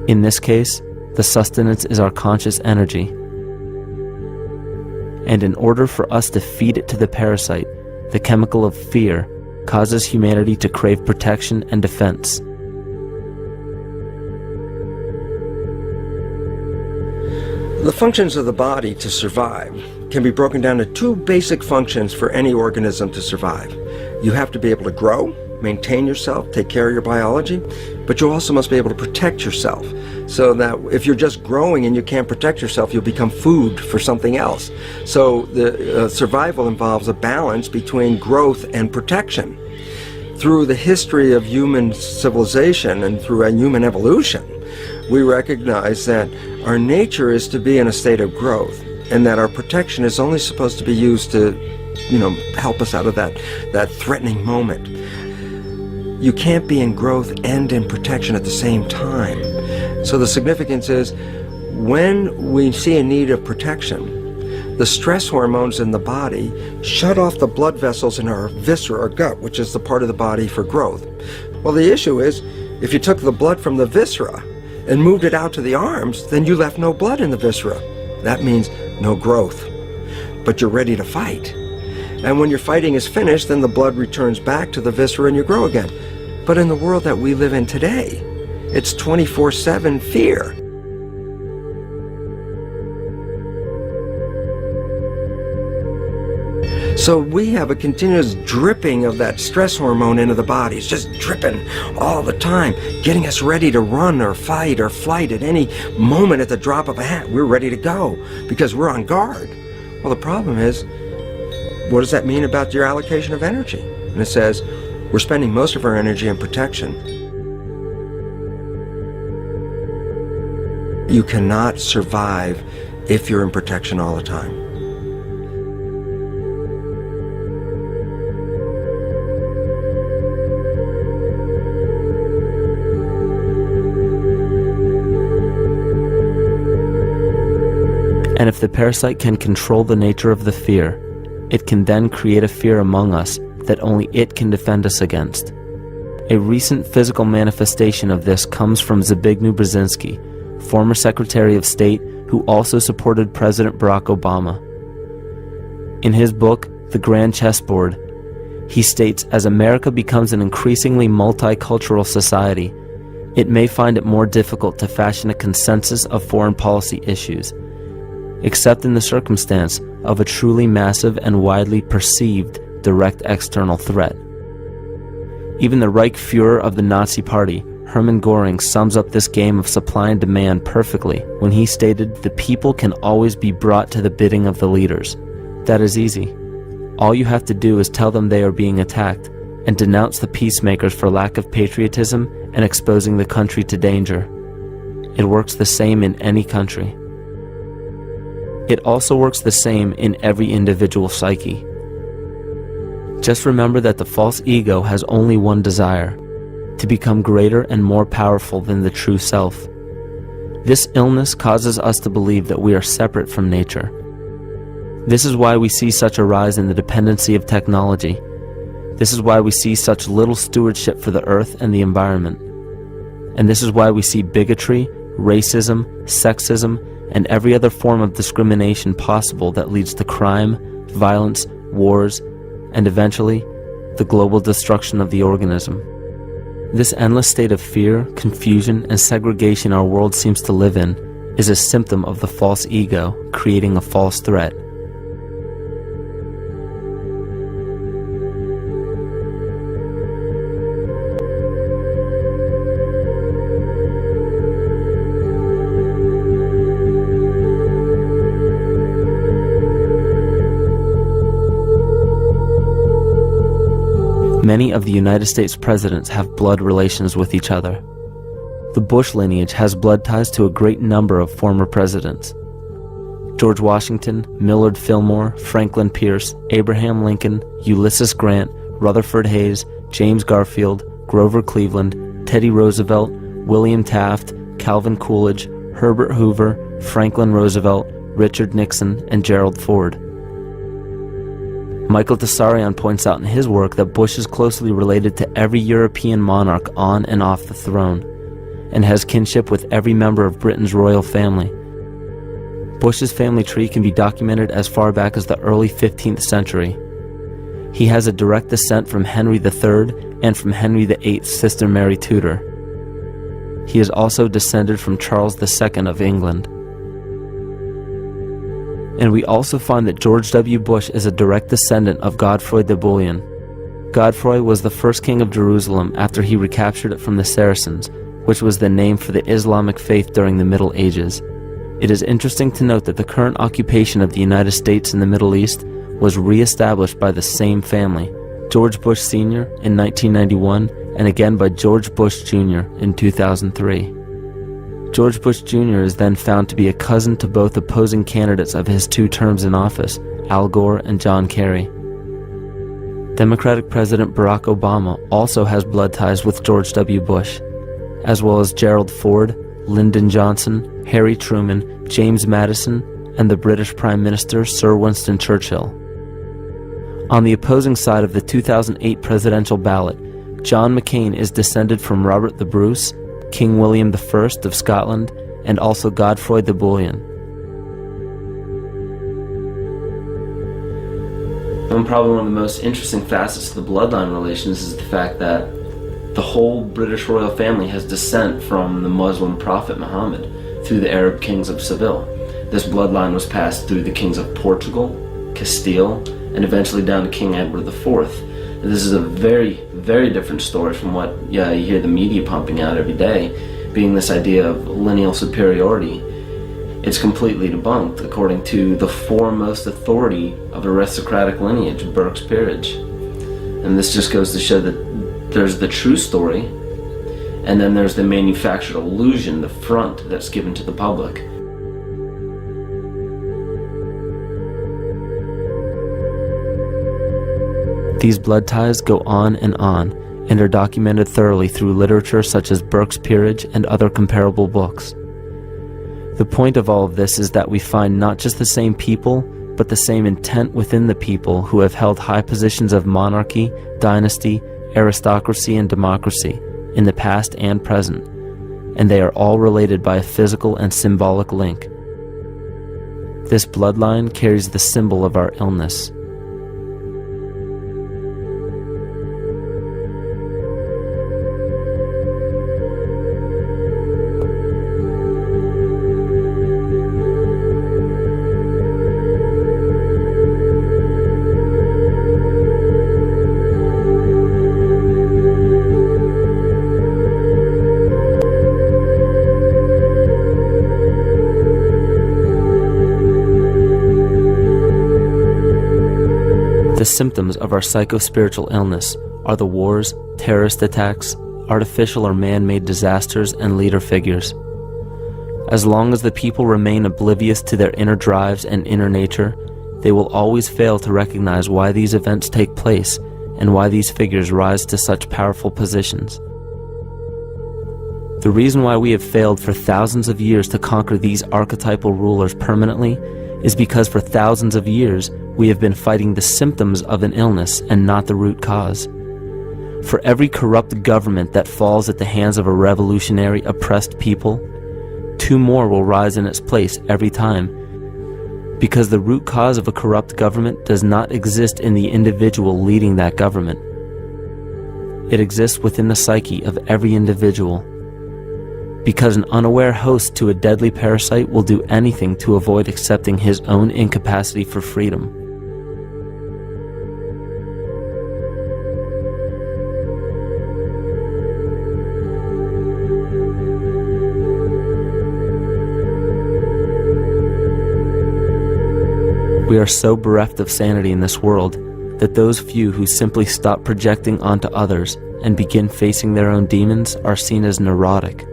In this case, the sustenance is our conscious energy. And in order for us to feed it to the parasite, the chemical of fear causes humanity to crave protection and defense. The functions of the body to survive can be broken down to two basic functions for any organism to survive. You have to be able to grow, maintain yourself, take care of your biology, but you also must be able to protect yourself, so that if you're just growing and you can't protect yourself, you'll become food for something else. So the survival involves a balance between growth and protection. Through the history of human civilization and through human evolution, we recognize that our nature is to be in a state of growth, and that our protection is only supposed to be used to, help us out of that threatening moment. You can't be in growth and in protection at the same time. So the significance is, when we see a need of protection, the stress hormones in the body shut off the blood vessels in our viscera, or gut, which is the part of the body for growth. Well, the issue is, if you took the blood from the viscera and moved it out to the arms, then you left no blood in the viscera. That means no growth. But you're ready to fight. And when your fighting is finished, then the blood returns back to the viscera and you grow again. But in the world that we live in today, it's 24/7 fear. So we have a continuous dripping of that stress hormone into the body. It's just dripping all the time, getting us ready to run or fight or flight at any moment at the drop of a hat. We're ready to go because we're on guard. Well, the problem is, what does that mean about your allocation of energy? And it says, we're spending most of our energy in protection. You cannot survive if you're in protection all the time. And if the parasite can control the nature of the fear, it can then create a fear among us that only it can defend us against. A recent physical manifestation of this comes from Zbigniew Brzezinski, former Secretary of State who also supported President Barack Obama. In his book, The Grand Chessboard, he states, as America becomes an increasingly multicultural society, it may find it more difficult to fashion a consensus of foreign policy issues, except in the circumstance of a truly massive and widely perceived direct external threat. Even the Reichsfuhrer of the Nazi Party, Hermann Göring, sums up this game of supply and demand perfectly when he stated, "The people can always be brought to the bidding of the leaders." That is easy. All you have to do is tell them they are being attacked and denounce the peacemakers for lack of patriotism and exposing the country to danger. It works the same in any country. It also works the same in every individual psyche. Just remember that the false ego has only one desire: to become greater and more powerful than the true self. This illness causes us to believe that we are separate from nature. This is why we see such a rise in the dependency of technology. This is why we see such little stewardship for the earth and the environment. And this is why we see bigotry, racism, sexism, and every other form of discrimination possible that leads to crime, violence, wars, and eventually, the global destruction of the organism. This endless state of fear, confusion, and segregation our world seems to live in is a symptom of the false ego creating a false threat. Many of the United States presidents have blood relations with each other. The Bush lineage has blood ties to a great number of former presidents. George Washington, Millard Fillmore, Franklin Pierce, Abraham Lincoln, Ulysses Grant, Rutherford Hayes, James Garfield, Grover Cleveland, Teddy Roosevelt, William Taft, Calvin Coolidge, Herbert Hoover, Franklin Roosevelt, Richard Nixon, and Gerald Ford. Michael Tsarion points out in his work that Bush is closely related to every European monarch on and off the throne, and has kinship with every member of Britain's royal family. Bush's family tree can be documented as far back as the early 15th century. He has a direct descent from Henry III and from Henry VIII's sister Mary Tudor. He is also descended from Charles II of England. And we also find that George W. Bush is a direct descendant of Godfrey de Bouillon. Godfrey was the first king of Jerusalem after he recaptured it from the Saracens, which was the name for the Islamic faith during the Middle Ages. It is interesting to note that the current occupation of the United States in the Middle East was re-established by the same family, George Bush Sr. in 1991, and again by George Bush Jr. in 2003. George Bush Jr. is then found to be a cousin to both opposing candidates of his 2 terms in office, Al Gore and John Kerry. Democratic President Barack Obama also has blood ties with George W. Bush, as well as Gerald Ford, Lyndon Johnson, Harry Truman, James Madison, and the British Prime Minister Sir Winston Churchill. On the opposing side of the 2008 presidential ballot, John McCain is descended from Robert the Bruce, King William I of Scotland, and also Godfrey de Bouillon. And probably one of the most interesting facets of the bloodline relations is the fact that the whole British royal family has descent from the Muslim prophet Muhammad through the Arab kings of Seville. This bloodline was passed through the kings of Portugal, Castile, and eventually down to King Edward IV. And this is a very, very different story from what you hear the media pumping out every day, being this idea of lineal superiority. It's completely debunked according to the foremost authority of aristocratic lineage, Burke's Peerage. And this just goes to show that there's the true story, and then there's the manufactured illusion, the front that's given to the public. These blood ties go on and are documented thoroughly through literature such as Burke's Peerage and other comparable books. The point of all of this is that we find not just the same people, but the same intent within the people who have held high positions of monarchy, dynasty, aristocracy, and democracy in the past and present, and they are all related by a physical and symbolic link. This bloodline carries the symbol of our illness. The symptoms of our psycho-spiritual illness are the wars, terrorist attacks, artificial or man-made disasters, and leader figures. As long as the people remain oblivious to their inner drives and inner nature, they will always fail to recognize why these events take place and why these figures rise to such powerful positions. The reason why we have failed for thousands of years to conquer these archetypal rulers permanently is because for thousands of years we have been fighting the symptoms of an illness and not the root cause. For every corrupt government that falls at the hands of a revolutionary, oppressed people, 2 more will rise in its place every time, because the root cause of a corrupt government does not exist in the individual leading that government. It exists within the psyche of every individual, because an unaware host to a deadly parasite will do anything to avoid accepting his own incapacity for freedom. We are so bereft of sanity in this world, that those few who simply stop projecting onto others and begin facing their own demons are seen as neurotic.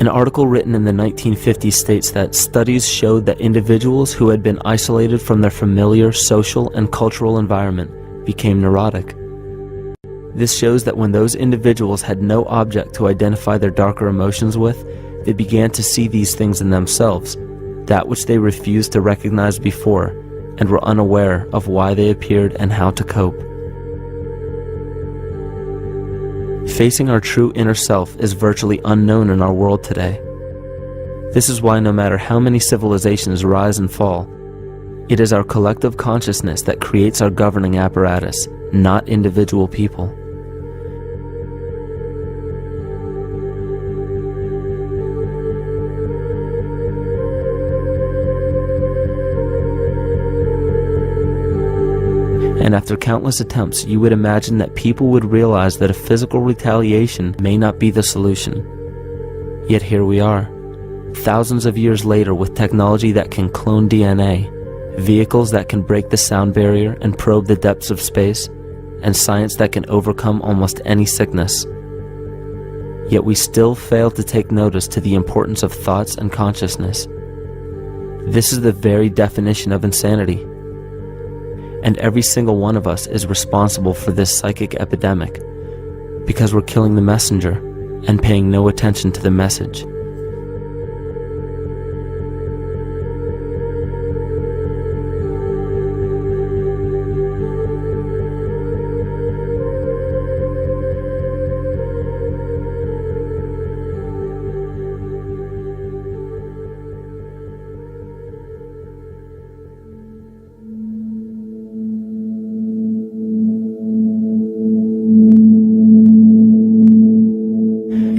An article written in the 1950s states that studies showed that individuals who had been isolated from their familiar social and cultural environment became neurotic. This shows that when those individuals had no object to identify their darker emotions with, they began to see these things in themselves, that which they refused to recognize before, and were unaware of why they appeared and how to cope. Facing our true inner self is virtually unknown in our world today. This is why no matter how many civilizations rise and fall, it is our collective consciousness that creates our governing apparatus, not individual people. And after countless attempts, you would imagine that people would realize that a physical retaliation may not be the solution. Yet here we are, thousands of years later, with technology that can clone DNA, vehicles that can break the sound barrier and probe the depths of space, and science that can overcome almost any sickness. Yet we still fail to take notice to the importance of thoughts and consciousness. This is the very definition of insanity. And every single one of us is responsible for this psychic epidemic, because we're killing the messenger and paying no attention to the message.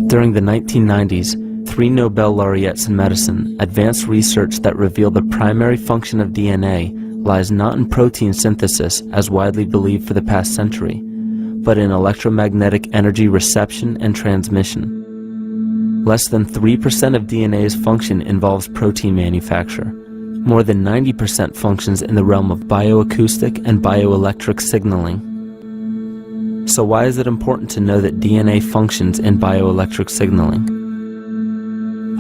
During the 1990s, 3 Nobel laureates in medicine advanced research that revealed the primary function of DNA lies not in protein synthesis as widely believed for the past century, but in electromagnetic energy reception and transmission. Less than 3% of DNA's function involves protein manufacture. More than 90% functions in the realm of bioacoustic and bioelectric signaling. So why is it important to know that DNA functions in bioelectric signaling?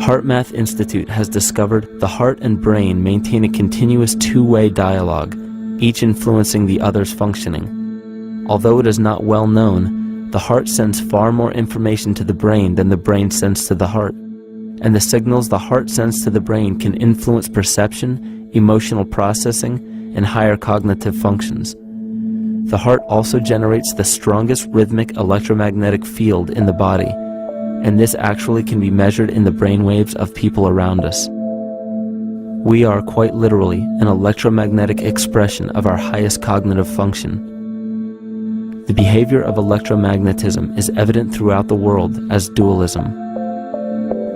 HeartMath Institute has discovered the heart and brain maintain a continuous two-way dialogue, each influencing the other's functioning. Although it is not well known, the heart sends far more information to the brain than the brain sends to the heart, and the signals the heart sends to the brain can influence perception, emotional processing, and higher cognitive functions. The heart also generates the strongest rhythmic electromagnetic field in the body, and this actually can be measured in the brainwaves of people around us. We are quite literally an electromagnetic expression of our highest cognitive function. The behavior of electromagnetism is evident throughout the world as dualism.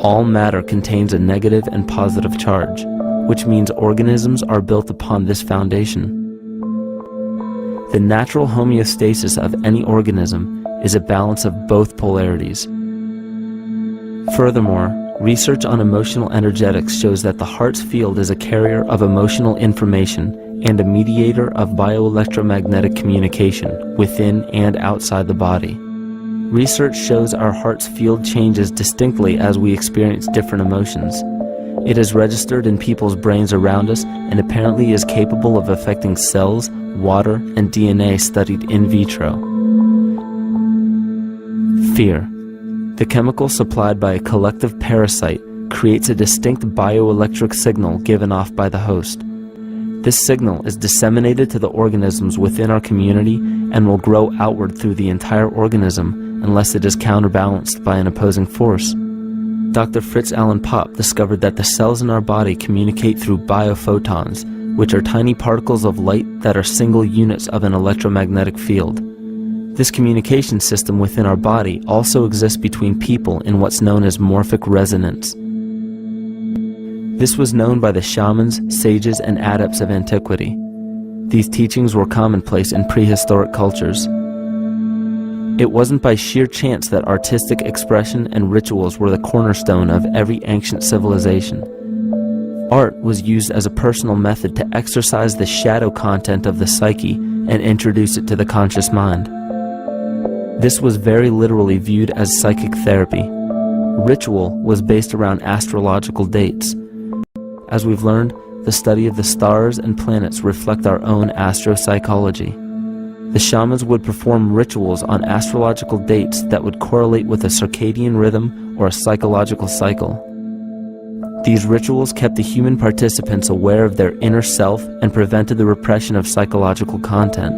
All matter contains a negative and positive charge, which means organisms are built upon this foundation. The natural homeostasis of any organism is a balance of both polarities. Furthermore, research on emotional energetics shows that the heart's field is a carrier of emotional information and a mediator of bioelectromagnetic communication within and outside the body. Research shows our heart's field changes distinctly as we experience different emotions. It is registered in people's brains around us and apparently is capable of affecting cells, water, and DNA studied in vitro. Fear. The chemical supplied by a collective parasite creates a distinct bioelectric signal given off by the host. This signal is disseminated to the organisms within our community and will grow outward through the entire organism unless it is counterbalanced by an opposing force. Dr. Fritz Alan Popp discovered that the cells in our body communicate through biophotons, which are tiny particles of light that are single units of an electromagnetic field. This communication system within our body also exists between people in what's known as morphic resonance. This was known by the shamans, sages, and adepts of antiquity. These teachings were commonplace in prehistoric cultures. It wasn't by sheer chance that artistic expression and rituals were the cornerstone of every ancient civilization. Art was used as a personal method to exercise the shadow content of the psyche and introduce it to the conscious mind. This was very literally viewed as psychic therapy. Ritual was based around astrological dates. As we've learned, the study of the stars and planets reflect our own astropsychology. The shamans would perform rituals on astrological dates that would correlate with a circadian rhythm or a psychological cycle. These rituals kept the human participants aware of their inner self and prevented the repression of psychological content.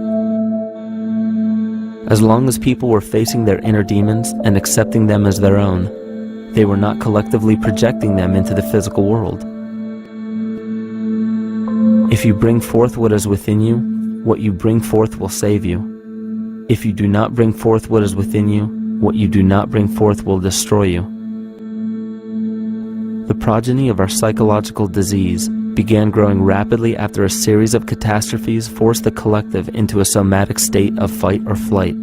As long as people were facing their inner demons and accepting them as their own, they were not collectively projecting them into the physical world. If you bring forth what is within you, what you bring forth will save you. If you do not bring forth what is within you, what you do not bring forth will destroy you. The progeny of our psychological disease began growing rapidly after a series of catastrophes forced the collective into a somatic state of fight or flight.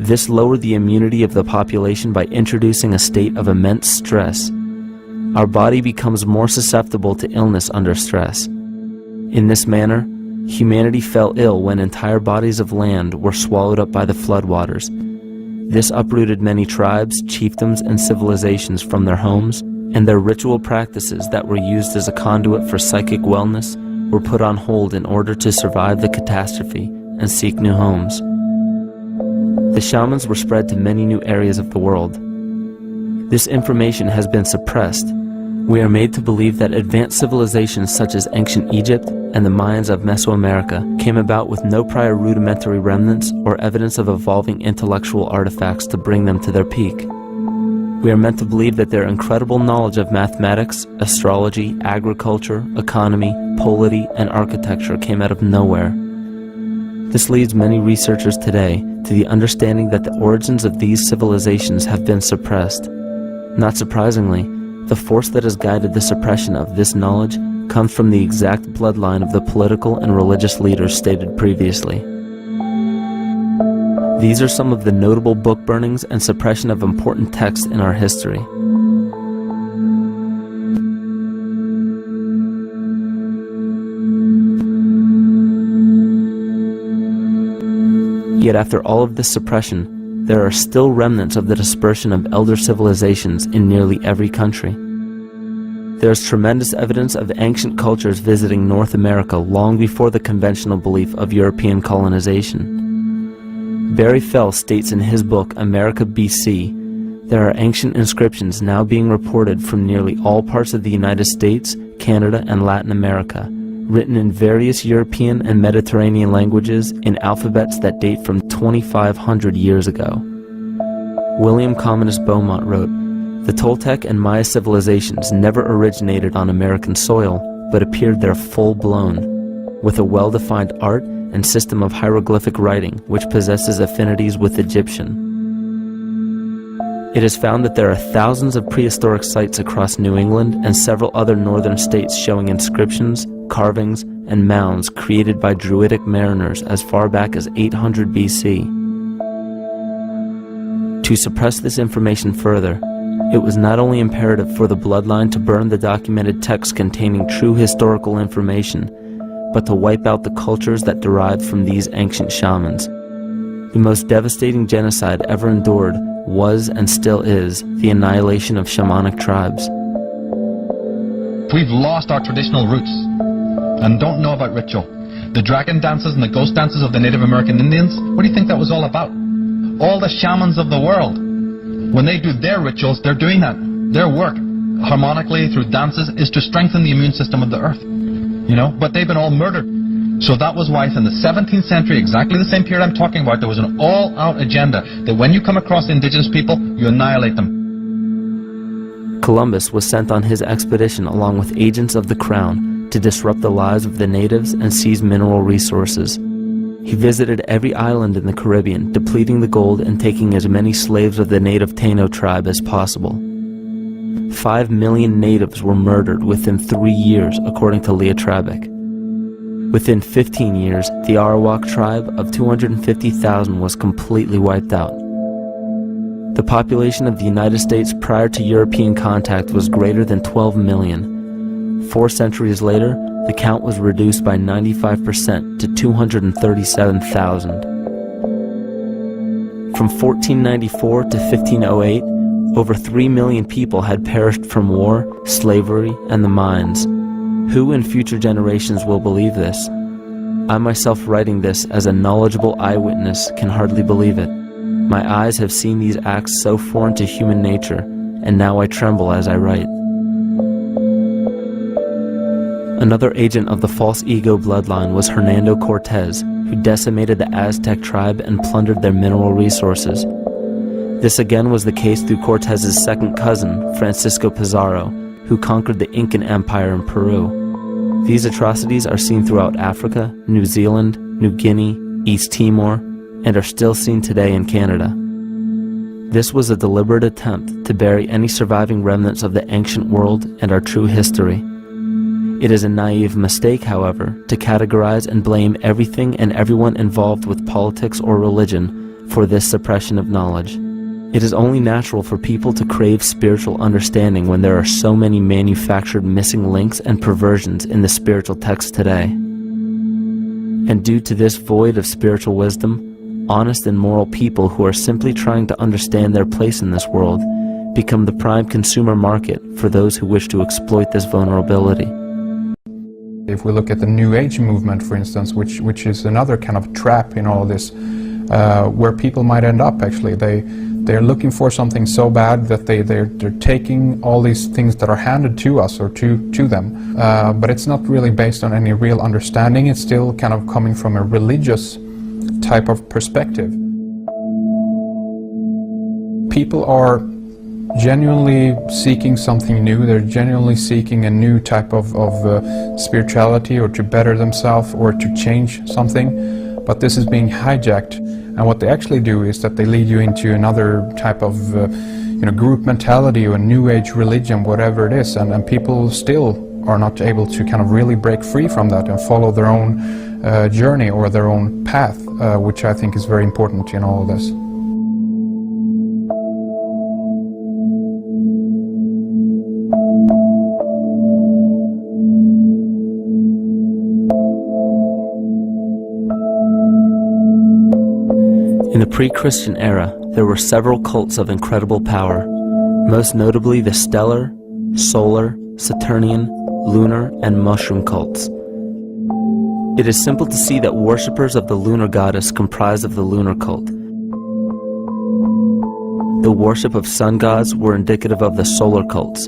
This lowered the immunity of the population by introducing a state of immense stress. Our body becomes more susceptible to illness under stress. In this manner, humanity fell ill when entire bodies of land were swallowed up by the floodwaters. This uprooted many tribes, chiefdoms, and civilizations from their homes, and their ritual practices that were used as a conduit for psychic wellness were put on hold in order to survive the catastrophe and seek new homes. The shamans were spread to many new areas of the world. This information has been suppressed. We are made to believe that advanced civilizations such as ancient Egypt and the Mayans of Mesoamerica came about with no prior rudimentary remnants or evidence of evolving intellectual artifacts to bring them to their peak. We are meant to believe that their incredible knowledge of mathematics, astrology, agriculture, economy, polity, and architecture came out of nowhere. This leads many researchers today to the understanding that the origins of these civilizations have been suppressed. Not surprisingly, the force that has guided the suppression of this knowledge comes from the exact bloodline of the political and religious leaders stated previously. These are some of the notable book burnings and suppression of important texts in our history. Yet after all of this suppression, there are still remnants of the dispersion of elder civilizations in nearly every country. There is tremendous evidence of ancient cultures visiting North America long before the conventional belief of European colonization. Barry Fell states in his book America BC, there are ancient inscriptions now being reported from nearly all parts of the United States, Canada, and Latin America, written in various European and Mediterranean languages in alphabets that date from 2,500 years ago. William Commonus Beaumont wrote, "The Toltec and Maya civilizations never originated on American soil, but appeared there full-blown, with a well-defined art and system of hieroglyphic writing which possesses affinities with Egyptian. It is found that there are thousands of prehistoric sites across New England and several other northern states showing inscriptions, carvings, and mounds created by Druidic mariners as far back as 800 BC. To suppress this information further, it was not only imperative for the bloodline to burn the documented texts containing true historical information, but to wipe out the cultures that derived from these ancient shamans. The most devastating genocide ever endured was and still is the annihilation of shamanic tribes. We've lost our traditional roots and don't know about ritual. The dragon dances and the ghost dances of the Native American Indians, what do you think that was all about? All the shamans of the world, when they do their rituals, they're doing that. Their work, harmonically through dances, is to strengthen the immune system of the earth. You know, but they've been all murdered. So that was why in the 17th century, exactly the same period I'm talking about, there was an all-out agenda that when you come across indigenous people, you annihilate them. Columbus was sent on his expedition along with agents of the crown to disrupt the lives of the natives and seize mineral resources. He visited every island in the Caribbean, depleting the gold and taking as many slaves of the native Taino tribe as possible. 5 million natives were murdered within 3 years, according to Leah Trabic. Within 15 years, the Arawak tribe of 250,000 was completely wiped out. The population of the United States prior to European contact was greater than 12 million. 4 centuries later, the count was reduced by 95% to 237,000. From 1494 to 1508, over 3 million people had perished from war, slavery, and the mines. Who in future generations will believe this? I myself, writing this as a knowledgeable eyewitness, can hardly believe it. My eyes have seen these acts so foreign to human nature, and now I tremble as I write. Another agent of the false ego bloodline was Hernando Cortez, who decimated the Aztec tribe and plundered their mineral resources. This again was the case through Cortez's second cousin, Francisco Pizarro, who conquered the Incan Empire in Peru. These atrocities are seen throughout Africa, New Zealand, New Guinea, East Timor, and are still seen today in Canada. This was a deliberate attempt to bury any surviving remnants of the ancient world and our true history. It is a naive mistake, however, to categorize and blame everything and everyone involved with politics or religion for this suppression of knowledge. It is only natural for people to crave spiritual understanding when there are so many manufactured missing links and perversions in the spiritual text today. And due to this void of spiritual wisdom, honest and moral people who are simply trying to understand their place in this world become the prime consumer market for those who wish to exploit this vulnerability. If we look at the New Age movement, for instance, which is another kind of trap in all this, where people might end up actually. They're looking for something so bad that they're taking all these things that are handed to us or to them, but it's not really based on any real understanding. It's still kind of coming from a religious type of perspective. People are genuinely seeking something new. They're genuinely seeking a new type of spirituality, or to better themselves, or to change something, but this is being hijacked, and what they actually do is that they lead you into another type of group mentality or New Age religion, whatever it is, and people still are not able to kind of really break free from that and follow their own journey or their own path, which I think is very important in all of this. In the pre-Christian era, there were several cults of incredible power, most notably the stellar, solar, Saturnian, lunar, and mushroom cults. It is simple to see that worshippers of the lunar goddess comprised of the lunar cult. The worship of sun gods were indicative of the solar cults.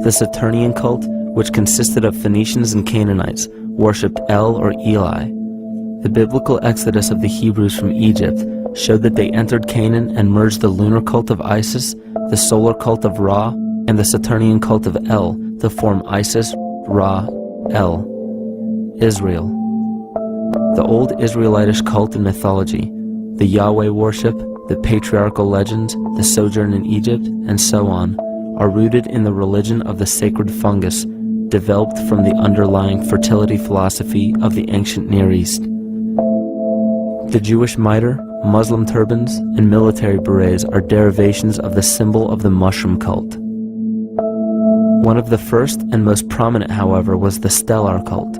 The Saturnian cult, which consisted of Phoenicians and Canaanites, worshipped El or Eli. The biblical exodus of the Hebrews from Egypt showed that they entered Canaan and merged the lunar cult of Isis, the solar cult of Ra, and the Saturnian cult of El to form Isis, Ra, El, Israel. The old Israelitish cult and mythology, the Yahweh worship, the patriarchal legends, the sojourn in Egypt, and so on, are rooted in the religion of the sacred fungus, developed from the underlying fertility philosophy of the ancient Near East. The Jewish mitre, Muslim turbans, and military berets are derivations of the symbol of the mushroom cult. One of the first and most prominent, however, was the stellar cult,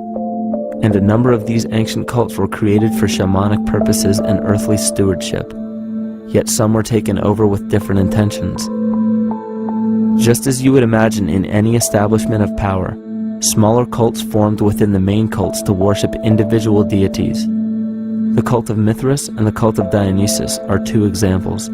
and a number of these ancient cults were created for shamanic purposes and earthly stewardship, yet some were taken over with different intentions. Just as you would imagine in any establishment of power, smaller cults formed within the main cults to worship individual deities. The cult of Mithras and the cult of Dionysus are two examples.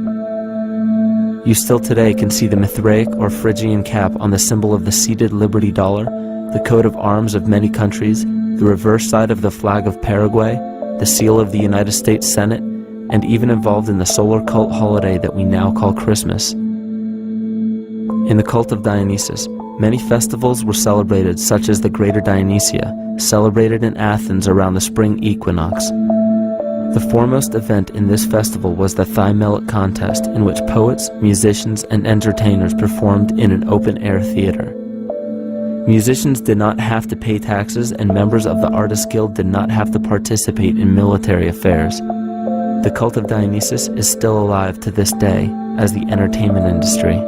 You still today can see the Mithraic or Phrygian cap on the symbol of the seated Liberty Dollar, the coat of arms of many countries, the reverse side of the flag of Paraguay, the seal of the United States Senate, and even involved in the solar cult holiday that we now call Christmas. In the cult of Dionysus, many festivals were celebrated, such as the Greater Dionysia, celebrated in Athens around the spring equinox. The foremost event in this festival was the Thymelic contest, in which poets, musicians, and entertainers performed in an open-air theater. Musicians did not have to pay taxes, and members of the Artists Guild did not have to participate in military affairs. The cult of Dionysus is still alive to this day as the entertainment industry.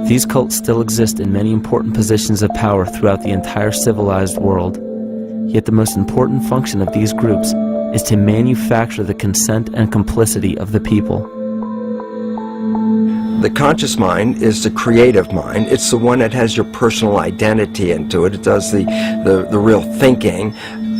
These cults still exist in many important positions of power throughout the entire civilized world. Yet the most important function of these groups is to manufacture the consent and complicity of the people. The conscious mind is the creative mind. It's the one that has your personal identity into it. It does the real thinking.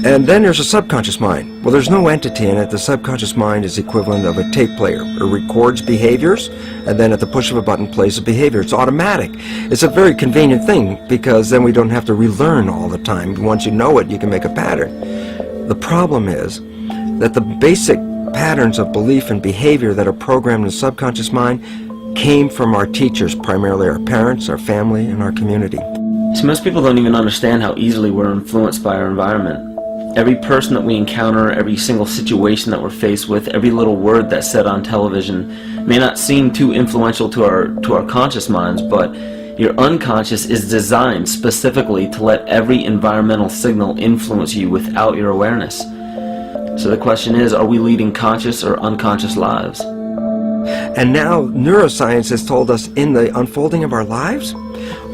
And then there's a subconscious mind. Well, there's no entity in it. The subconscious mind is equivalent of a tape player. It records behaviors, and then at the push of a button plays a behavior. It's automatic. It's a very convenient thing, because then we don't have to relearn all the time. Once you know it, you can make a pattern. The problem is that the basic patterns of belief and behavior that are programmed in the subconscious mind came from our teachers, primarily our parents, our family, and our community. So most people don't even understand how easily we're influenced by our environment. Every person that we encounter, every single situation that we're faced with, every little word that's said on television may not seem too influential to our conscious minds, but your unconscious is designed specifically to let every environmental signal influence you without your awareness. So the question is, are we leading conscious or unconscious lives? And now neuroscience has told us in the unfolding of our lives,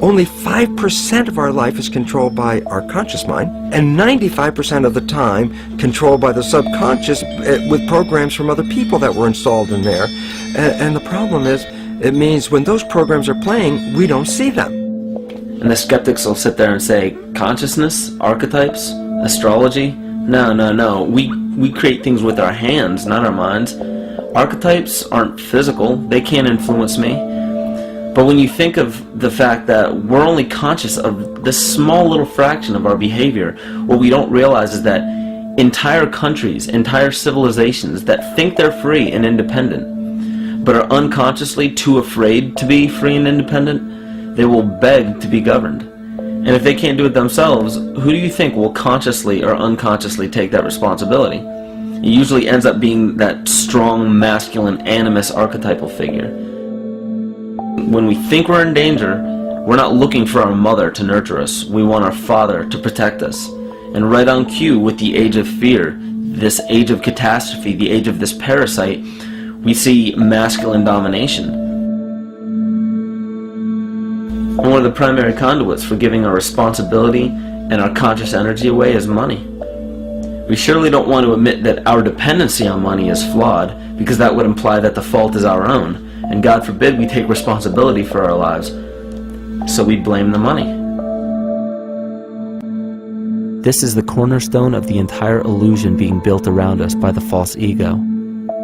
only 5% of our life is controlled by our conscious mind, and 95% of the time controlled by the subconscious with programs from other people that were installed in there. And the problem is, it means when those programs are playing, we don't see them. And the skeptics will sit there and say, consciousness, archetypes, astrology? No. We create things with our hands, not our minds. Archetypes aren't physical. They can't influence me. But when you think of the fact that we're only conscious of this small little fraction of our behavior, what we don't realize is that entire countries, entire civilizations that think they're free and independent, but are unconsciously too afraid to be free and independent, they will beg to be governed. And if they can't do it themselves, who do you think will consciously or unconsciously take that responsibility? It usually ends up being that strong, masculine, animus archetypal figure. When we think we're in danger, we're not looking for our mother to nurture us. We want our father to protect us. And right on cue with the age of fear, this age of catastrophe, the age of this parasite, we see masculine domination. And one of the primary conduits for giving our responsibility and our conscious energy away is money. We surely don't want to admit that our dependency on money is flawed, because that would imply that the fault is our own. And God forbid we take responsibility for our lives, so we blame the money. This is the cornerstone of the entire illusion being built around us by the false ego.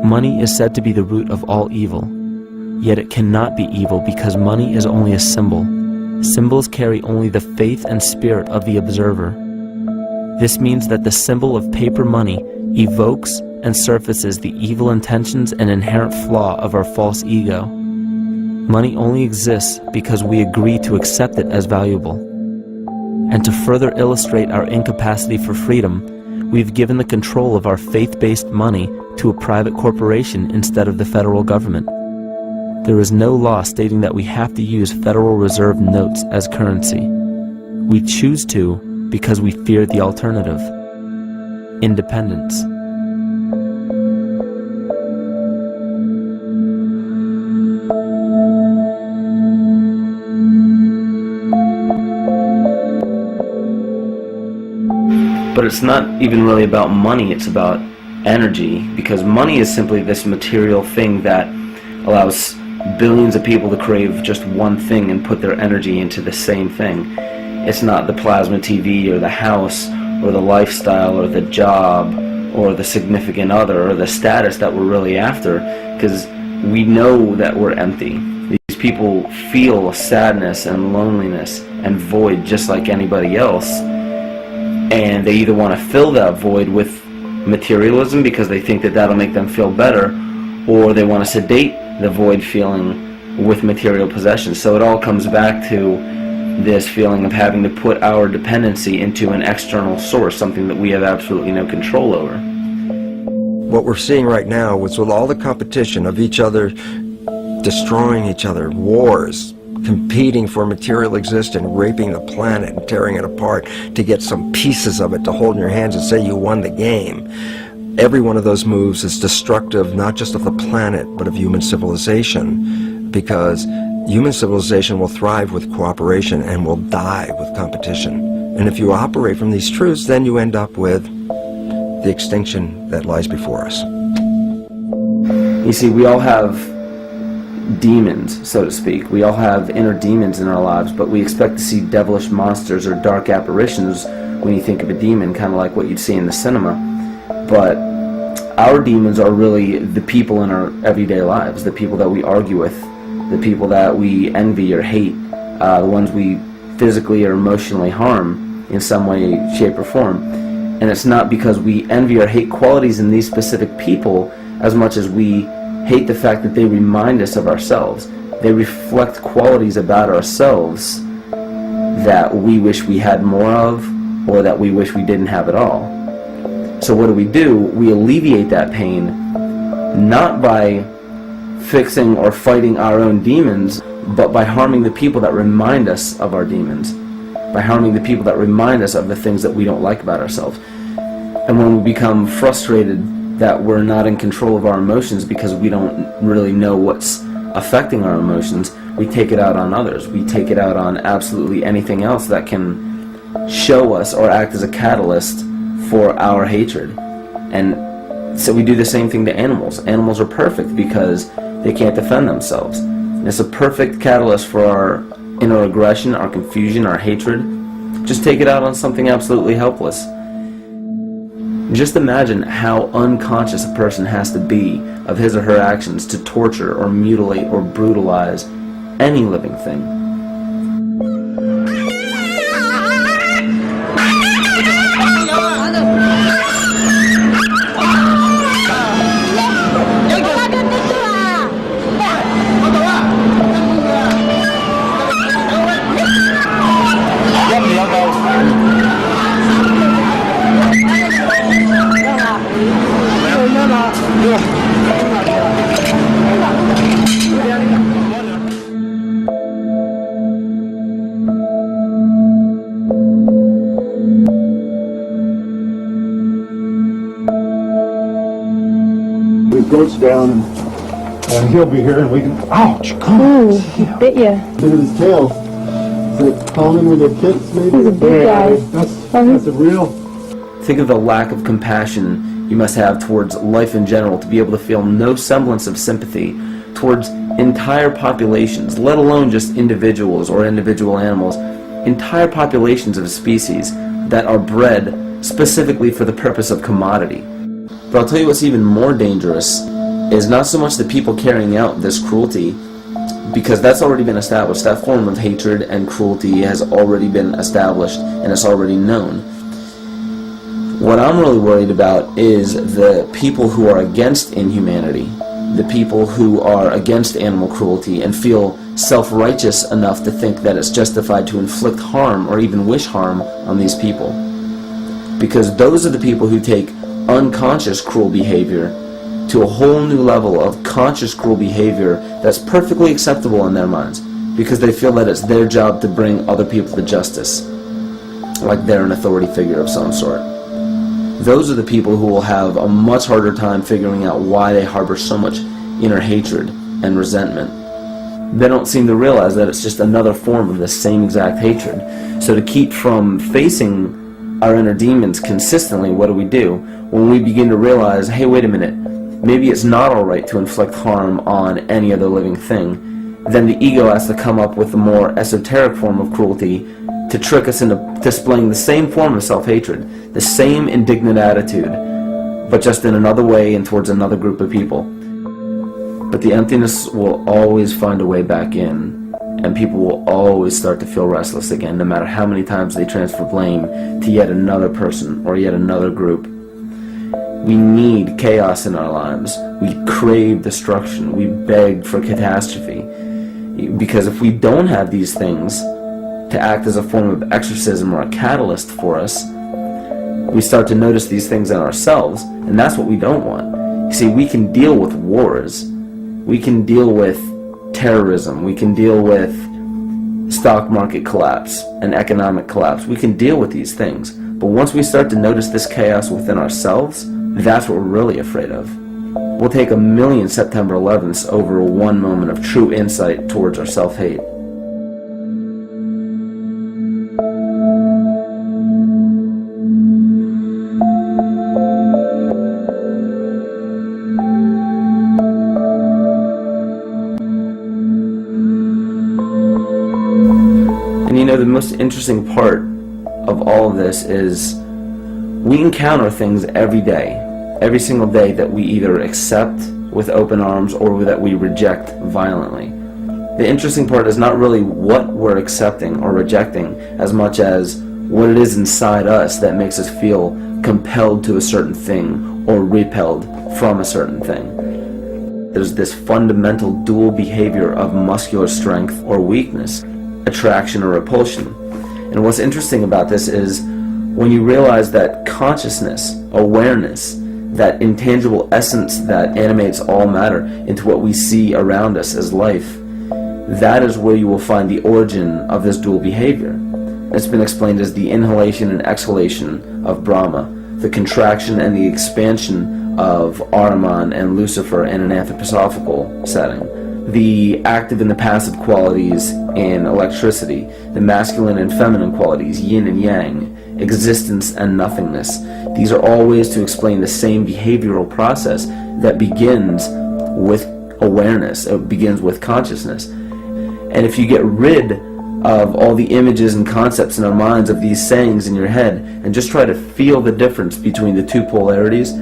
Money is said to be the root of all evil, yet it cannot be evil because money is only a symbol. Symbols carry only the faith and spirit of the observer. This means that the symbol of paper money evokes and surfaces the evil intentions and inherent flaw of our false ego. Money only exists because we agree to accept it as valuable. And to further illustrate our incapacity for freedom, we've given the control of our faith-based money to a private corporation instead of the federal government. There is no law stating that we have to use Federal Reserve notes as currency. We choose to because we fear the alternative: independence. But it's not even really about money, it's about energy, because money is simply this material thing that allows billions of people to crave just one thing and put their energy into the same thing. It's not the plasma TV or the house or the lifestyle or the job or the significant other or the status that we're really after, because we know that we're empty. These people feel sadness and loneliness and void just like anybody else. And they either want to fill that void with materialism because they think that that'll make them feel better, or they want to sedate the void feeling with material possessions. So it all comes back to this feeling of having to put our dependency into an external source, something that we have absolutely no control over. What we're seeing right now is with all the competition of each other destroying each other, wars, competing for material existence, raping the planet and tearing it apart to get some pieces of it to hold in your hands and say you won the game. Every one of those moves is destructive, not just of the planet, but of human civilization, because Human civilization will thrive with cooperation and will die with competition. And if you operate from these truths, then you end up with the extinction that lies before us. You see, we all have demons, so to speak. We all have inner demons in our lives, but we expect to see devilish monsters or dark apparitions when you think of a demon, kind of like what you'd see in the cinema. But our demons are really the people in our everyday lives, the people that we argue with, the people that we envy or hate, the ones we physically or emotionally harm in some way, shape, or form. And it's not because we envy or hate qualities in these specific people as much as we hate the fact that they remind us of ourselves. They reflect qualities about ourselves that we wish we had more of, or that we wish we didn't have at all. So what do? We alleviate that pain not by fixing or fighting our own demons, but by harming the people that remind us of our demons, by harming the people that remind us of the things that we don't like about ourselves. And when we become frustrated that we're not in control of our emotions because we don't really know what's affecting our emotions, we take it out on others. We take it out on absolutely anything else that can show us or act as a catalyst for our hatred. And so we do the same thing to animals. Animals are perfect because they can't defend themselves. And it's a perfect catalyst for our inner aggression, our confusion, our hatred. Just take it out on something absolutely helpless. Just imagine how unconscious a person has to be of his or her actions to torture or mutilate or brutalize any living thing. Goat's down and he'll be here and we can, ouch, come on. Ooh, he bit you. Look at his tail. Is it pounding with their kicks maybe? He's a big guy. That's a real. Think of the lack of compassion you must have towards life in general to be able to feel no semblance of sympathy towards entire populations, let alone just individuals or individual animals, entire populations of a species that are bred specifically for the purpose of commodity. But I'll tell you what's even more dangerous is not so much the people carrying out this cruelty, because that's already been established. That form of hatred and cruelty has already been established and it's already known. What I'm really worried about is the people who are against inhumanity, the people who are against animal cruelty and feel self-righteous enough to think that it's justified to inflict harm or even wish harm on these people. Because those are the people who take unconscious cruel behavior to a whole new level of conscious cruel behavior that's perfectly acceptable in their minds, because they feel that it's their job to bring other people to justice, like they're an authority figure of some sort. Those are the people who will have a much harder time figuring out why they harbor so much inner hatred and resentment. They don't seem to realize that it's just another form of the same exact hatred. So to keep from facing our inner demons consistently, what do? When we begin to realize, hey, wait a minute, maybe it's not alright to inflict harm on any other living thing, then the ego has to come up with a more esoteric form of cruelty to trick us into displaying the same form of self-hatred, the same indignant attitude, but just in another way and towards another group of people. But the emptiness will always find a way back in, and people will always start to feel restless again, no matter how many times they transfer blame to yet another person or yet another group. We need chaos in our lives. We crave destruction. We beg for catastrophe. Because if we don't have these things to act as a form of exorcism or a catalyst for us, we start to notice these things in ourselves, and that's what we don't want. You see, we can deal with wars. We can deal with terrorism. We can deal with stock market collapse and economic collapse. We can deal with these things. But once we start to notice this chaos within ourselves, that's what we're really afraid of. We'll take 1,000,000 September 11ths over one moment of true insight towards our self-hate. And you know, the most interesting part of all of this is we encounter things every day, every single day, that we either accept with open arms or that we reject violently. The interesting part is not really what we're accepting or rejecting as much as what it is inside us that makes us feel compelled to a certain thing or repelled from a certain thing. There's this fundamental dual behavior of muscular strength or weakness, attraction or repulsion. And what's interesting about this is when you realize that consciousness, awareness, that intangible essence that animates all matter into what we see around us as life, that is where you will find the origin of this dual behavior. It's been explained as the inhalation and exhalation of Brahma, the contraction and the expansion of Ahriman and Lucifer in an anthroposophical setting, the active and the passive qualities in electricity, the masculine and feminine qualities, yin and yang, existence and nothingness. These are all ways to explain the same behavioral process that begins with awareness. It begins with consciousness. And if you get rid of all the images and concepts in our minds of these sayings in your head and just try to feel the difference between the two polarities,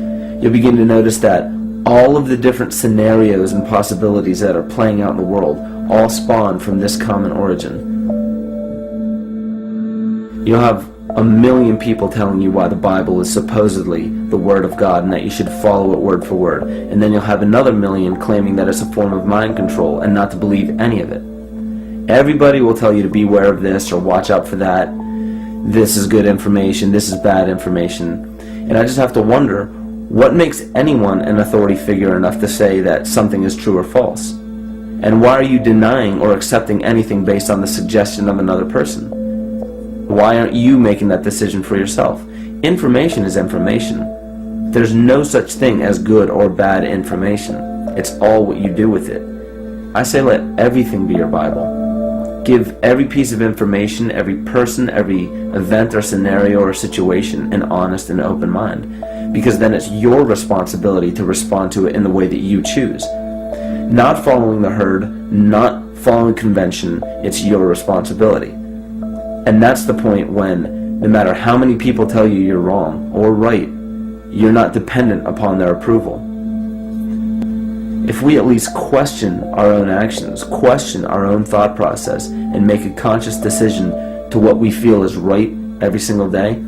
you'll begin to notice that all of the different scenarios and possibilities that are playing out in the world all spawn from this common origin. You'll have 1,000,000 people telling you why the Bible is supposedly the Word of God and that you should follow it word for word. And then you'll have another 1,000,000 claiming that it's a form of mind control and not to believe any of it. Everybody will tell you to beware of this or watch out for that. This is good information, this is bad information. And I just have to wonder, what makes anyone an authority figure enough to say that something is true or false? And why are you denying or accepting anything based on the suggestion of another person? Why aren't you making that decision for yourself? Information is information. There's no such thing as good or bad information. It's all what you do with it. I say let everything be your Bible. Give every piece of information, every person, every event or scenario or situation an honest and open mind. Because then it's your responsibility to respond to it in the way that you choose. Not following the herd, not following convention, it's your responsibility. And that's the point when, no matter how many people tell you you're wrong or right, you're not dependent upon their approval. If we at least question our own actions, question our own thought process, and make a conscious decision to what we feel is right every single day,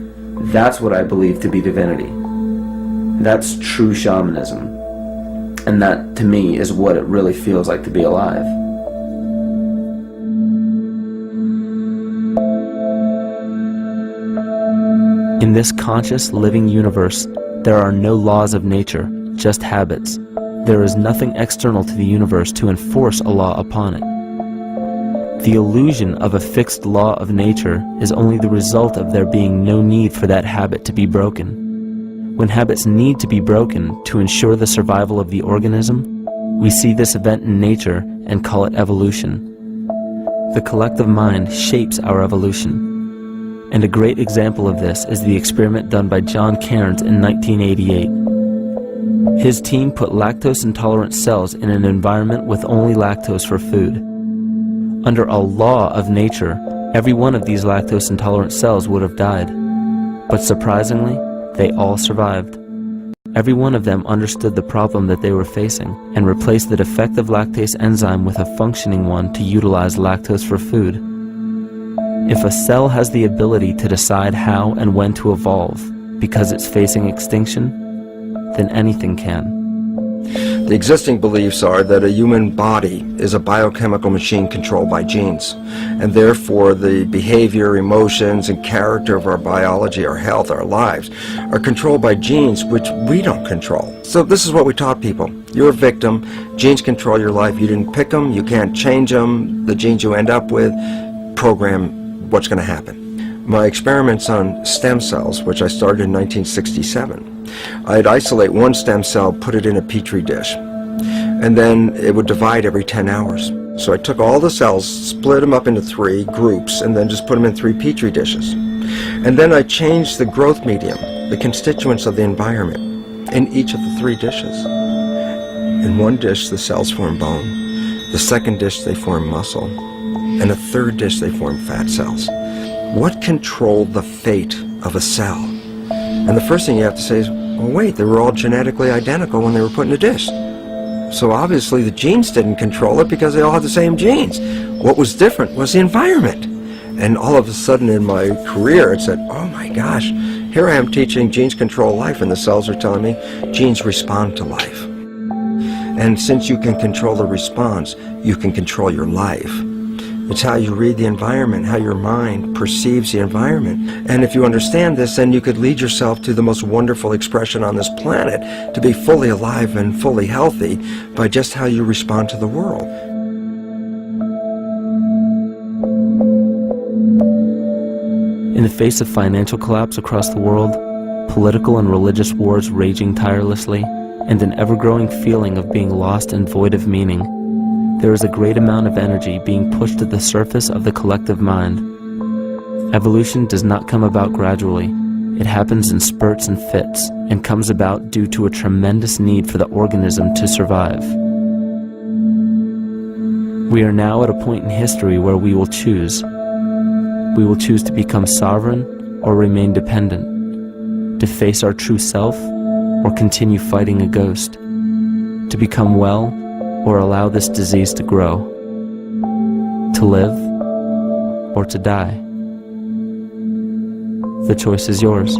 that's what I believe to be divinity. That's true shamanism. And that, to me, is what it really feels like to be alive. In this conscious, living universe, there are no laws of nature, just habits. There is nothing external to the universe to enforce a law upon it. The illusion of a fixed law of nature is only the result of there being no need for that habit to be broken. When habits need to be broken to ensure the survival of the organism, we see this event in nature and call it evolution. The collective mind shapes our evolution. And a great example of this is the experiment done by John Cairns in 1988. His team put lactose-intolerant cells in an environment with only lactose for food. Under a law of nature, every one of these lactose-intolerant cells would have died. But surprisingly, they all survived. Every one of them understood the problem that they were facing and replaced the defective lactase enzyme with a functioning one to utilize lactose for food. If a cell has the ability to decide how and when to evolve because it's facing extinction, then anything can. The existing beliefs are that a human body is a biochemical machine controlled by genes, and therefore the behavior, emotions, and character of our biology, our health, our lives are controlled by genes which we don't control. So this is what we taught people. You're a victim. Genes control your life. You didn't pick them. You can't change them. The genes you end up with program what's going to happen. My experiments on stem cells, which I started in 1967, I'd isolate one stem cell, put it in a petri dish, and then it would divide every 10 hours. So I took all the cells, split them up into 3 groups, and then just put them in 3 petri dishes. And then I changed the growth medium, the constituents of the environment, in each of the 3 dishes. In one dish, the cells form bone. The second dish, they form muscle. And the third dish, they form fat cells. What controlled the fate of a cell? And the first thing you have to say is, well, wait, they were all genetically identical when they were put in a dish. So obviously the genes didn't control it because they all had the same genes. What was different was the environment. And all of a sudden in my career it said, oh my gosh, here I am teaching genes control life, and the cells are telling me genes respond to life. And since you can control the response, you can control your life. It's how you read the environment, how your mind perceives the environment. And if you understand this, then you could lead yourself to the most wonderful expression on this planet, to be fully alive and fully healthy by just how you respond to the world. In the face of financial collapse across the world, political and religious wars raging tirelessly, and an ever-growing feeling of being lost and void of meaning, there is a great amount of energy being pushed to the surface of the collective mind. Evolution does not come about gradually. It happens in spurts and fits, and comes about due to a tremendous need for the organism to survive. We are now at a point in history where we will choose. We will choose to become sovereign or remain dependent, to face our true self or continue fighting a ghost, to become well or allow this disease to grow, to live or to die. The choice is yours.